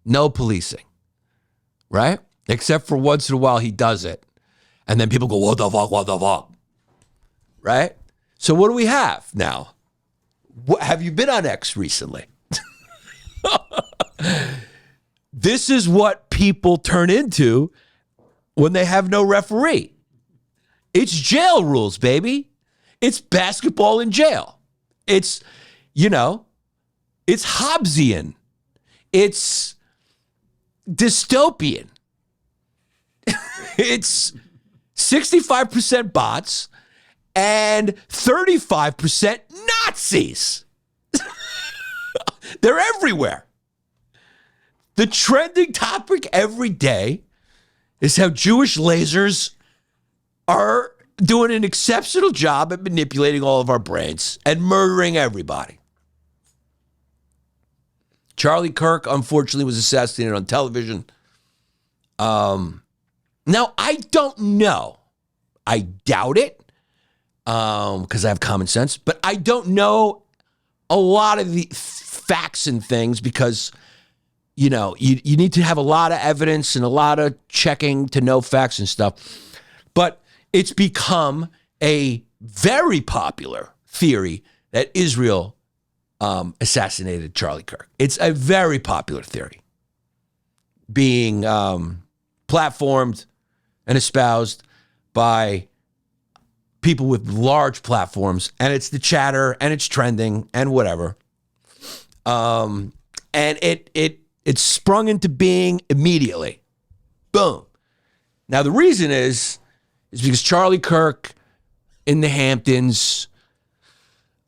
No policing, right? Except for once in a while he does it. And then people go, what the fuck? Right? So what do we have now? Have you been on X recently? This is what people turn into when they have no referee. It's jail rules, baby. It's basketball in jail. It's, it's Hobbesian. It's dystopian. It's 65% bots and 35% Nazis. They're everywhere. The trending topic every day is how Jewish lasers are doing an exceptional job at manipulating all of our brains and murdering everybody. Charlie Kirk, unfortunately, was assassinated on television. Now, I don't know. I doubt it because I have common sense, but I don't know a lot of the facts and things because, you need to have a lot of evidence and a lot of checking to know facts and stuff. But it's become a very popular theory that Israel assassinated Charlie Kirk. It's a very popular theory being platformed and espoused by people with large platforms, and it's the chatter and it's trending and whatever. And it sprung into being immediately. Boom. Now the reason is because Charlie Kirk in the Hamptons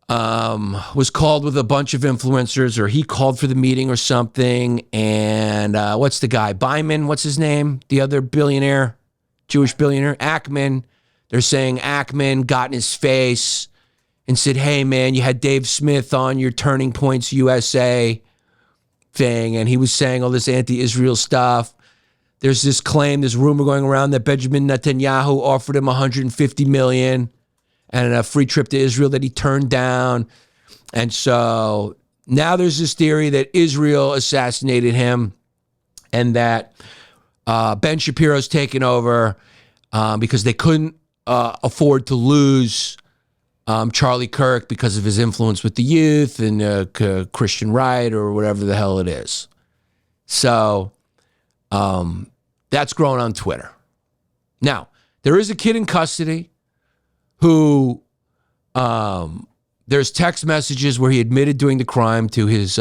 was called with a bunch of influencers, or he called for the meeting or something. And what's the guy? Byman, what's his name? The other billionaire, Jewish billionaire, Ackman. They're saying Ackman got in his face and said, hey, man, you had Dave Smith on your Turning Points USA thing, and he was saying all this anti-Israel stuff. There's this claim, this rumor going around that Benjamin Netanyahu offered him $150 million and a free trip to Israel that he turned down. And so now there's this theory that Israel assassinated him and that Ben Shapiro's taken over because they couldn't afford to lose Charlie Kirk because of his influence with the youth and Christian right or whatever the hell it is. So that's growing on Twitter. Now, there is a kid in custody who there's text messages where he admitted doing the crime to his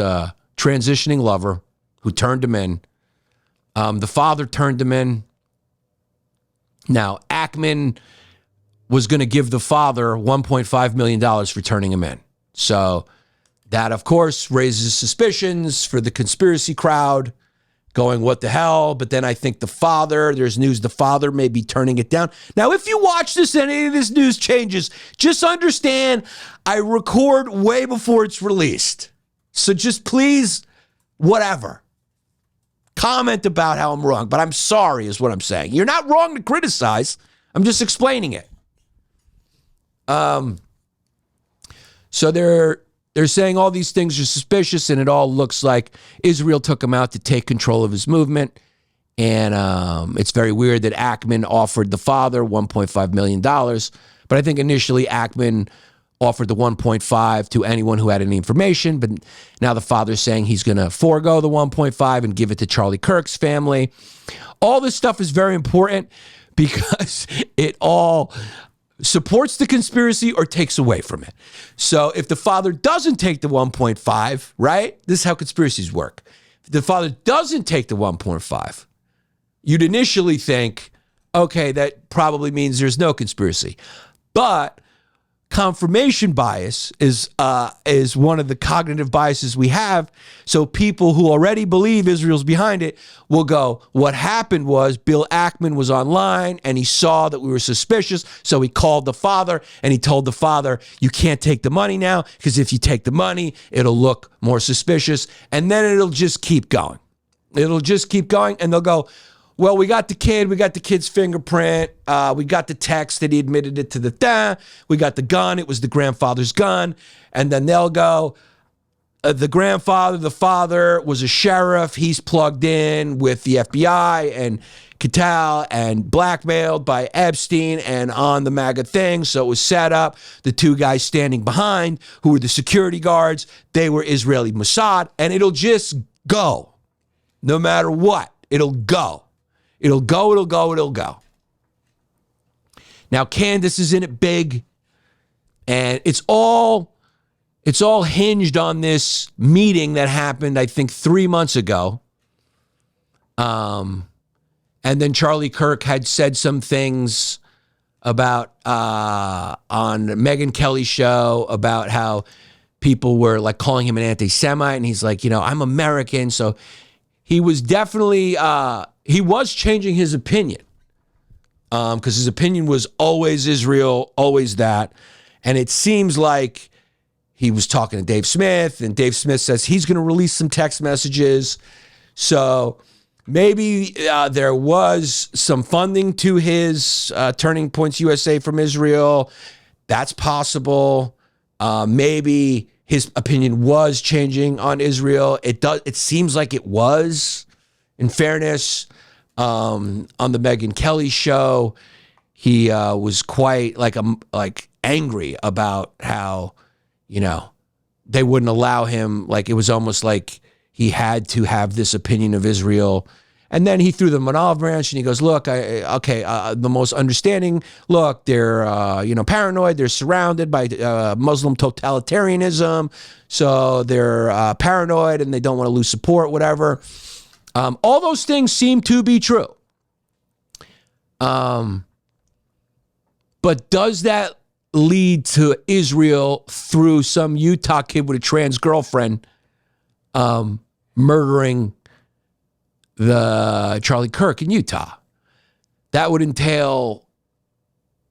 transitioning lover who turned him in. The father turned him in. Now, Ackman was going to give the father $1.5 million for turning him in. So that, of course, raises suspicions for the conspiracy crowd going, what the hell? But then I think there's news the father may be turning it down. Now, if you watch this and any of this news changes, just understand I record way before it's released. So just please, whatever. Comment about how I'm wrong, but I'm sorry is what I'm saying. You're not wrong to criticize. I'm just explaining it. So they're saying all these things are suspicious, and it all looks like Israel took him out to take control of his movement. And it's very weird that Ackman offered the father $1.5 million. But I think initially Ackman offered the 1.5 to anyone who had any information. But now the father's saying he's going to forego the 1.5 and give it to Charlie Kirk's family. All this stuff is very important because it all supports the conspiracy or takes away from it. So if the father doesn't take the 1.5, right? This is how conspiracies work. If the father doesn't take the 1.5, you'd initially think, okay, that probably means there's no conspiracy. But confirmation bias is one of the cognitive biases we have. So people who already believe Israel's behind it will go, what happened was Bill Ackman was online and he saw that we were suspicious. So he called the father and he told the father, you can't take the money now because if you take the money, it'll look more suspicious. And then it'll just keep going. It'll just keep going and they'll go, well, we got the kid's fingerprint. We got the text that he admitted it to the we got the gun. It was the grandfather's gun. And then they'll go, the grandfather, the father, was a sheriff. He's plugged in with the FBI and Catal and blackmailed by Epstein and on the MAGA thing. So it was set up. The two guys standing behind, who were the security guards, they were Israeli Mossad, and it'll just go. No matter what, it'll go. It'll go, it'll go, it'll go. Now, Candace is in it big, and it's all hinged on this meeting that happened, I think, 3 months ago. And then Charlie Kirk had said some things about on Megyn Kelly's show about how people were like calling him an anti-Semite, and he's like, you know, I'm American. So he was definitely he was changing his opinion because his opinion was always Israel, always that. And it seems like he was talking to Dave Smith, and Dave Smith says he's going to release some text messages. So maybe there was some funding to his Turning Points USA from Israel. That's possible. Maybe his opinion was changing on Israel. It seems like it was. In fairness, on the Megyn Kelly show, he was quite like angry about how, you know, they wouldn't allow him. Like, it was almost like he had to have this opinion of Israel. And then he threw them an olive branch, and he goes, look, the most understanding, look, they're, paranoid. They're surrounded by Muslim totalitarianism. So they're paranoid, and they don't want to lose support, whatever. All those things seem to be true. But does that lead to Israel through some Utah kid with a trans girlfriend murdering the Charlie Kirk in Utah? That would entail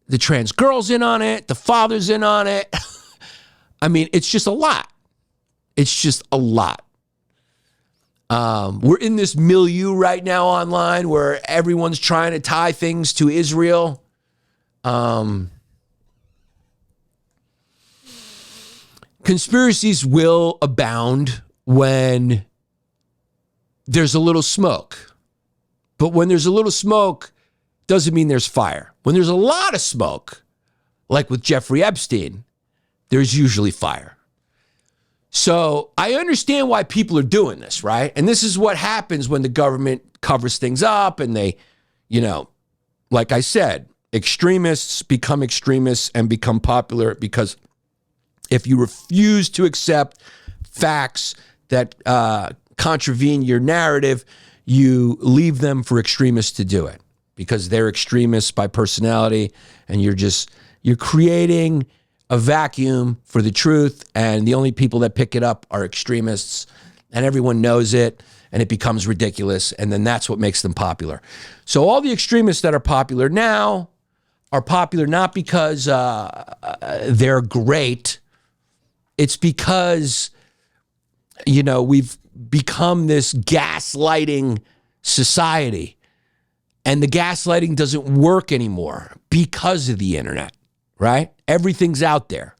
the trans girls in on it, the father's in on it. I mean, it's just a lot. It's just a lot. We're in this milieu right now online where everyone's trying to tie things to Israel. Conspiracies will abound when there's a little smoke. But when there's a little smoke, doesn't mean there's fire. When there's a lot of smoke, like with Jeffrey Epstein, there's usually fire. So I understand why people are doing this, right? And this is what happens when the government covers things up and they, you know, like I said, extremists become extremists and become popular because if you refuse to accept facts that contravene your narrative, you leave them for extremists to do it because they're extremists by personality, and you're creating a vacuum for the truth, and the only people that pick it up are extremists, and everyone knows it, and it becomes ridiculous, and then that's what makes them popular. So all the extremists that are popular now are popular not because they're great. It's because, you know, we've become this gaslighting society, and the gaslighting doesn't work anymore because of the internet, right? Everything's out there.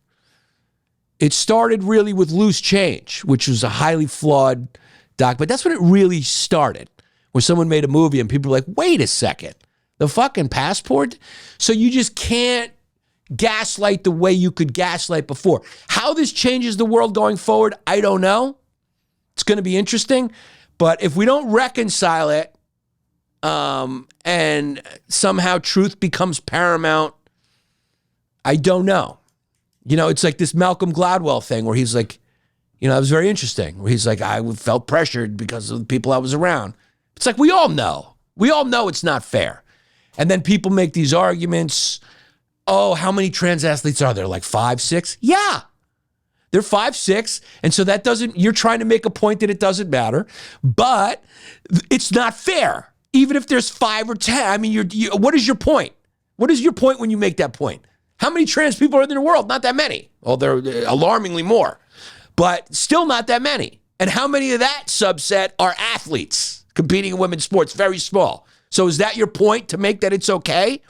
It started really with Loose Change, which was a highly flawed doc, but that's when it really started, where someone made a movie and people were like, wait a second, the fucking passport? So you just can't gaslight the way you could gaslight before. How this changes the world going forward, I don't know. It's going to be interesting. But if we don't reconcile it and somehow truth becomes paramount, I don't know. You know, it's like this Malcolm Gladwell thing where he's like, you know, it was very interesting, where he's like, I felt pressured because of the people I was around. It's like, we all know. We all know it's not fair. And then people make these arguments. Oh, how many trans athletes are there? Like 5, 6? Yeah. They're 5, 6. And so that doesn't, you're trying to make a point that it doesn't matter, but it's not fair. Even if there's 5 or 10, I mean, what is your point? What is your point when you make that point? How many trans people are there in the world? Not that many. Well, they're alarmingly more, but still not that many. And how many of that subset are athletes competing in women's sports? Very small. So is that your point, to make that it's okay?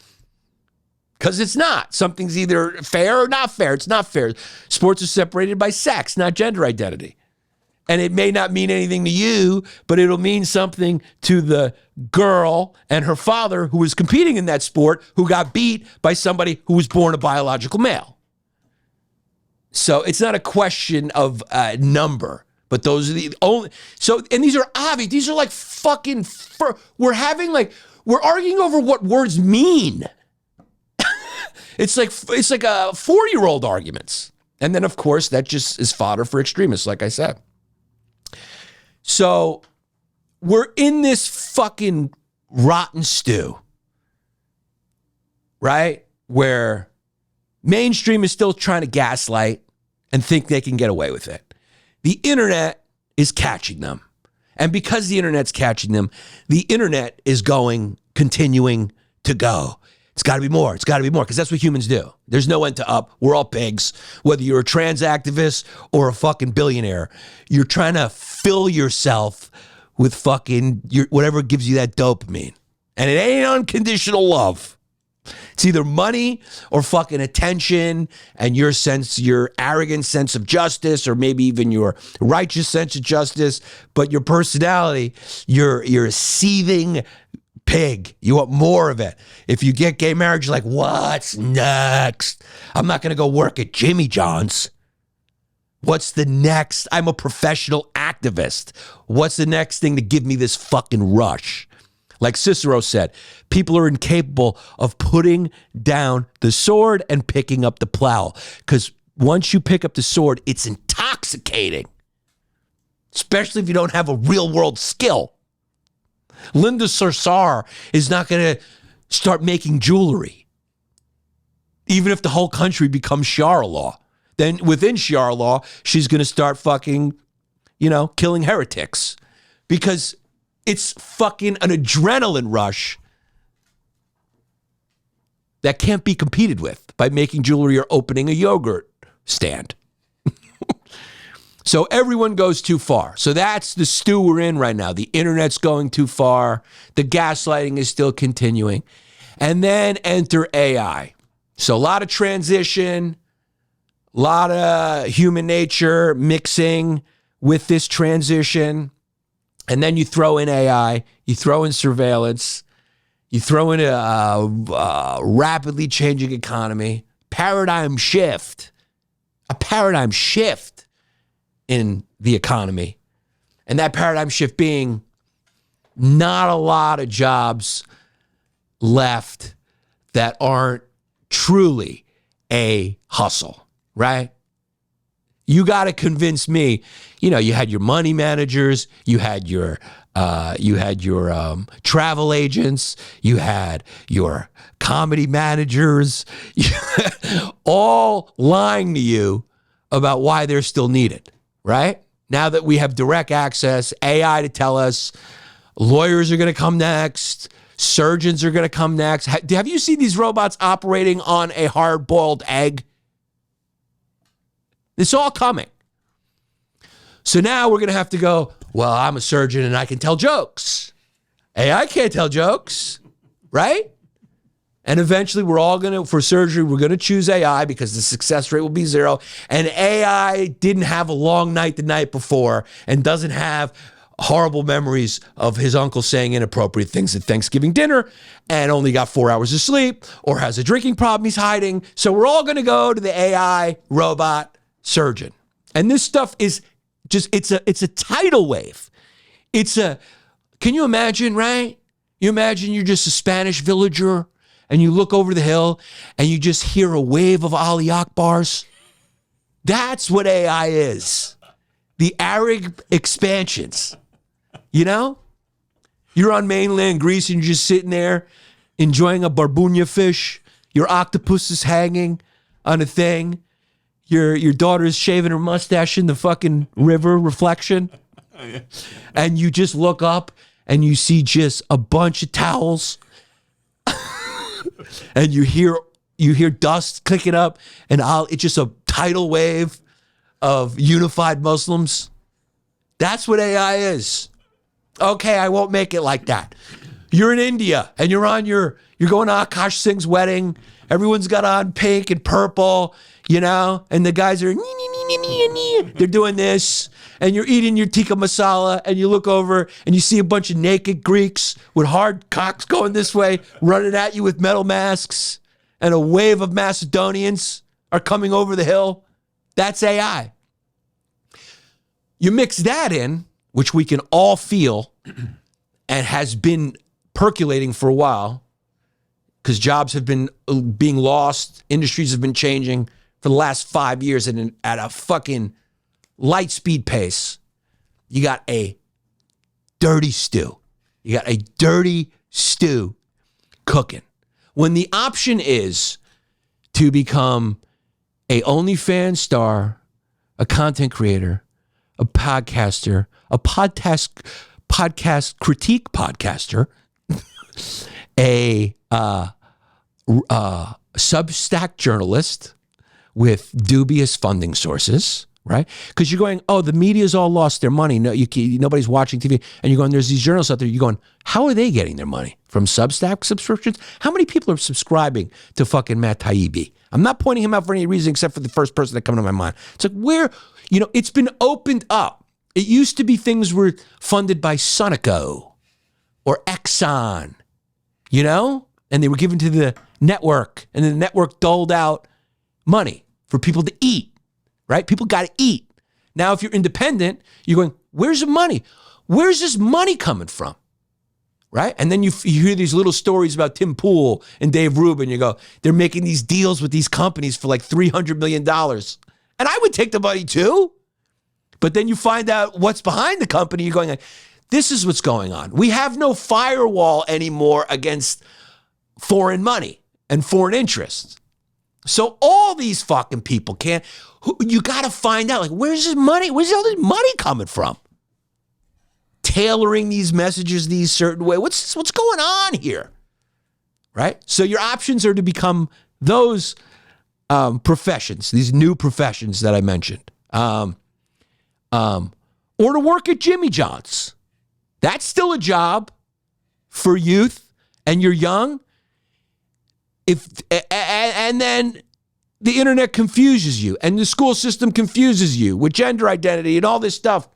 Because it's not. Something's either fair or not fair. It's not fair. Sports are separated by sex, not gender identity. And it may not mean anything to you, but it'll mean something to the girl and her father who was competing in that sport, who got beat by somebody who was born a biological male. So it's not a question of number, but those are the only. So, and these are obvious. These are like fucking, we're arguing over what words mean. It's like a 4-year-old arguments. And then, of course, that just is fodder for extremists, like I said. So we're in this fucking rotten stew, right? Where mainstream is still trying to gaslight and think they can get away with it. The internet is catching them. And because the internet's catching them, the internet is continuing to go. It's got to be more. It's got to be more, because that's what humans do. There's no end to up. We're all pigs. Whether you're a trans activist or a fucking billionaire, you're trying to fill yourself with fucking whatever gives you that dopamine. And it ain't unconditional love. It's either money or fucking attention and your arrogant sense of justice, or maybe even your righteous sense of justice, but your personality, you're a seething pig. You want more of it. If you get gay marriage, you're like, what's next? I'm not going to go work at Jimmy John's. What's the next? I'm a professional activist. What's the next thing to give me this fucking rush? Like Cicero said, people are incapable of putting down the sword and picking up the plow. Because once you pick up the sword, it's intoxicating. Especially if you don't have a real world skill. Linda Sarsour is not going to start making jewelry, even if the whole country becomes Sharia law. Then within Sharia law, she's going to start fucking, killing heretics, because it's fucking an adrenaline rush that can't be competed with by making jewelry or opening a yogurt stand. So everyone goes too far. So that's the stew we're in right now. The internet's going too far. The gaslighting is still continuing. And then enter AI. So a lot of transition, a lot of human nature mixing with this transition. And then you throw in AI, you throw in surveillance, you throw in a rapidly changing economy, a paradigm shift in the economy. And that paradigm shift being not a lot of jobs left that aren't truly a hustle, right? You got to convince me, you had your money managers, you had your travel agents, you had your comedy managers, all lying to you about why they're still needed. Right? Now that we have direct access, AI to tell us, lawyers are going to come next, surgeons are going to come next. Have you seen these robots operating on a hard-boiled egg? It's all coming. So now we're going to have to go, well, I'm a surgeon and I can tell jokes. AI can't tell jokes, right? And eventually for surgery, we're going to choose AI because the success rate will be 0. And AI didn't have a long night the night before and doesn't have horrible memories of his uncle saying inappropriate things at Thanksgiving dinner and only got 4 hours of sleep, or has a drinking problem he's hiding. So we're all going to go to the AI robot surgeon. And this stuff is just, it's a tidal wave. Can you imagine, right? You imagine you're just a Spanish villager and you look over the hill and you just hear a wave of Ali Akbars. That's what AI is. The Arab expansions. You're on mainland Greece and you're just sitting there enjoying a barbunya fish. Your octopus is hanging on a thing. Your daughter is shaving her mustache in the fucking river reflection. And you just look up and you see just a bunch of towels. And you hear dust clicking up, and it's just a tidal wave of unified Muslims. That's what AI is. Okay, I won't make it like that. You're in India and you're going to Akash Singh's wedding. Everyone's got on pink and purple, and the guys are they're doing this, and you're eating your tikka masala, and you look over and you see a bunch of naked Greeks with hard cocks going this way, running at you with metal masks, and a wave of Macedonians are coming over the hill. That's AI. You mix that in, which we can all feel and has been percolating for a while, because jobs have been being lost, industries have been changing for the last 5 years at a fucking light speed pace. You got a dirty stew. You got a dirty stew cooking. When the option is to become a OnlyFans star, a content creator, a podcaster, a podcast critique podcaster, a Substack journalist with dubious funding sources, right? Because you're going, oh, the media's all lost their money. No, nobody's watching TV. And you're going, there's these journalists out there. You're going, how are they getting their money? From Substack subscriptions? How many people are subscribing to fucking Matt Taibbi? I'm not pointing him out for any reason except for the first person that comes to my mind. It's like, where, it's been opened up. It used to be things were funded by Sunoco or Exxon, and they were given to the network, and the network doled out money for people to eat, right? People got to eat. Now, if you're independent, you're going, where's the money? Where's this money coming from? Right? And then you hear these little stories about Tim Pool and Dave Rubin. You go, they're making these deals with these companies for like $300 million. And I would take the money too. But then you find out what's behind the company. You're going, this is what's going on. We have no firewall anymore against foreign money and foreign interests. So all these fucking people you got to find out, like, where's this money? Where's all this money coming from? Tailoring these messages these certain way. What's going on here? Right? So your options are to become those professions, these new professions that I mentioned. Or to work at Jimmy John's. That's still a job for youth, and you're young. And then the internet confuses you, and the school system confuses you with gender identity and all this stuff.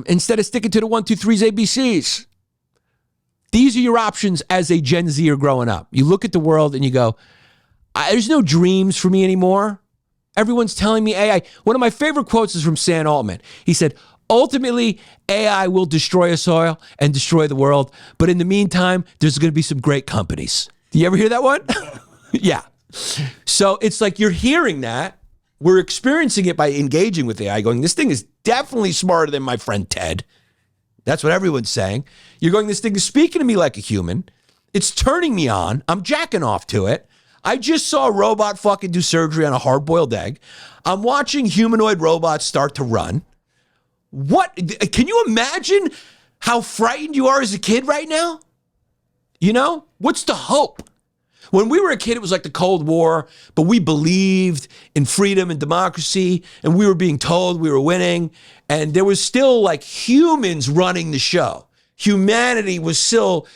Instead of sticking to the 1, 2, 3's ABCs. These are your options as a Gen Zer growing up. You look at the world and you go, there's no dreams for me anymore. Everyone's telling me AI. One of my favorite quotes is from Sam Altman. He said, ultimately, AI will destroy us all and destroy the world. But in the meantime, there's going to be some great companies. Do you ever hear that one? Yeah. So it's like you're hearing that. We're experiencing it by engaging with AI, going, this thing is definitely smarter than my friend Ted. That's what everyone's saying. You're going, this thing is speaking to me like a human. It's turning me on. I'm jacking off to it. I just saw a robot fucking do surgery on a hard-boiled egg. I'm watching humanoid robots start to run. What? Can you imagine how frightened you are as a kid right now? What's the hope? When we were a kid, it was like the Cold War, but we believed in freedom and democracy, and we were being told we were winning, and there was still like humans running the show. Humanity was still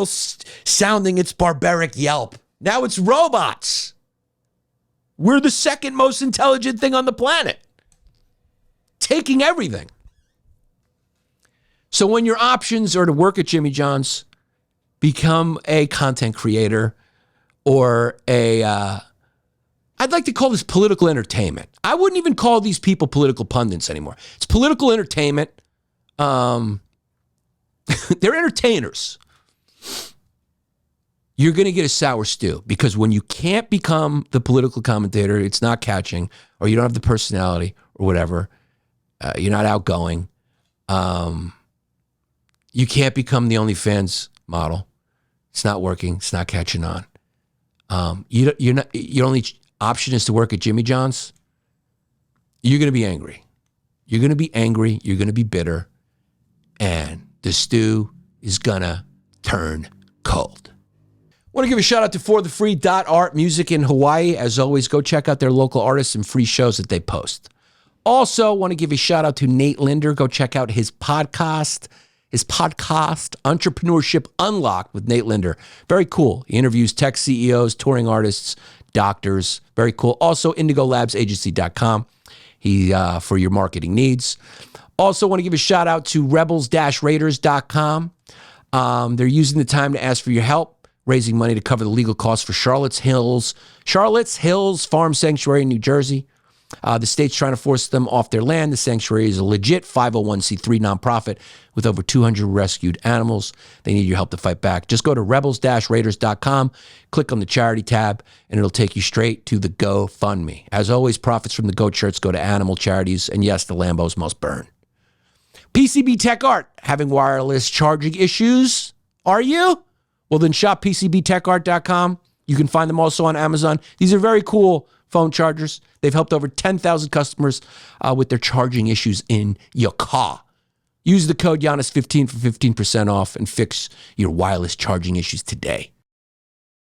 sounding its barbaric yelp. Now it's robots. We're the second most intelligent thing on the planet, taking everything. So when your options are to work at Jimmy John's, become a content creator, or I'd like to call this political entertainment. I wouldn't even call these people political pundits anymore. It's political entertainment. They're entertainers. You're going to get a sour stew, because when you can't become the political commentator, it's not catching, or you don't have the personality or whatever, you're not outgoing. You can't become the OnlyFans model. It's not working. It's not catching on. Your only option is to work at Jimmy John's. You're going to be angry. You're going to be angry. You're going to be bitter. And the stew is going to turn cold. I want to give a shout out to forthefree.art music in Hawaii. As always, go check out their local artists and free shows that they post. Also, want to give a shout out to Nate Linder. Go check out his podcast, Entrepreneurship Unlocked with Nate Linder. Very cool. He interviews tech CEOs, touring artists, doctors. Very cool. Also, IndigoLabsAgency.com. for your marketing needs. Also want to give a shout out to rebels-raiders.com. They're using the time to ask for your help, raising money to cover the legal costs for Charlotte's Hills Farm Sanctuary in New Jersey. The state's trying to force them off their land. The sanctuary is a legit 501c3 nonprofit with over 200 rescued animals. They need your help to fight back. Just go to rebels-raiders.com, click on the charity tab, and it'll take you straight to the GoFundMe. As always, profits from the goat shirts go to animal charities, and yes, the Lambos must burn. PCB Tech Art, having wireless charging issues? Are you? Well, then shop PCBTechArt.com. You can find them also on Amazon. These are very cool phone chargers. They've helped over 10,000 customers with their charging issues in your car. Use the code Yannis15 for 15% off and fix your wireless charging issues today.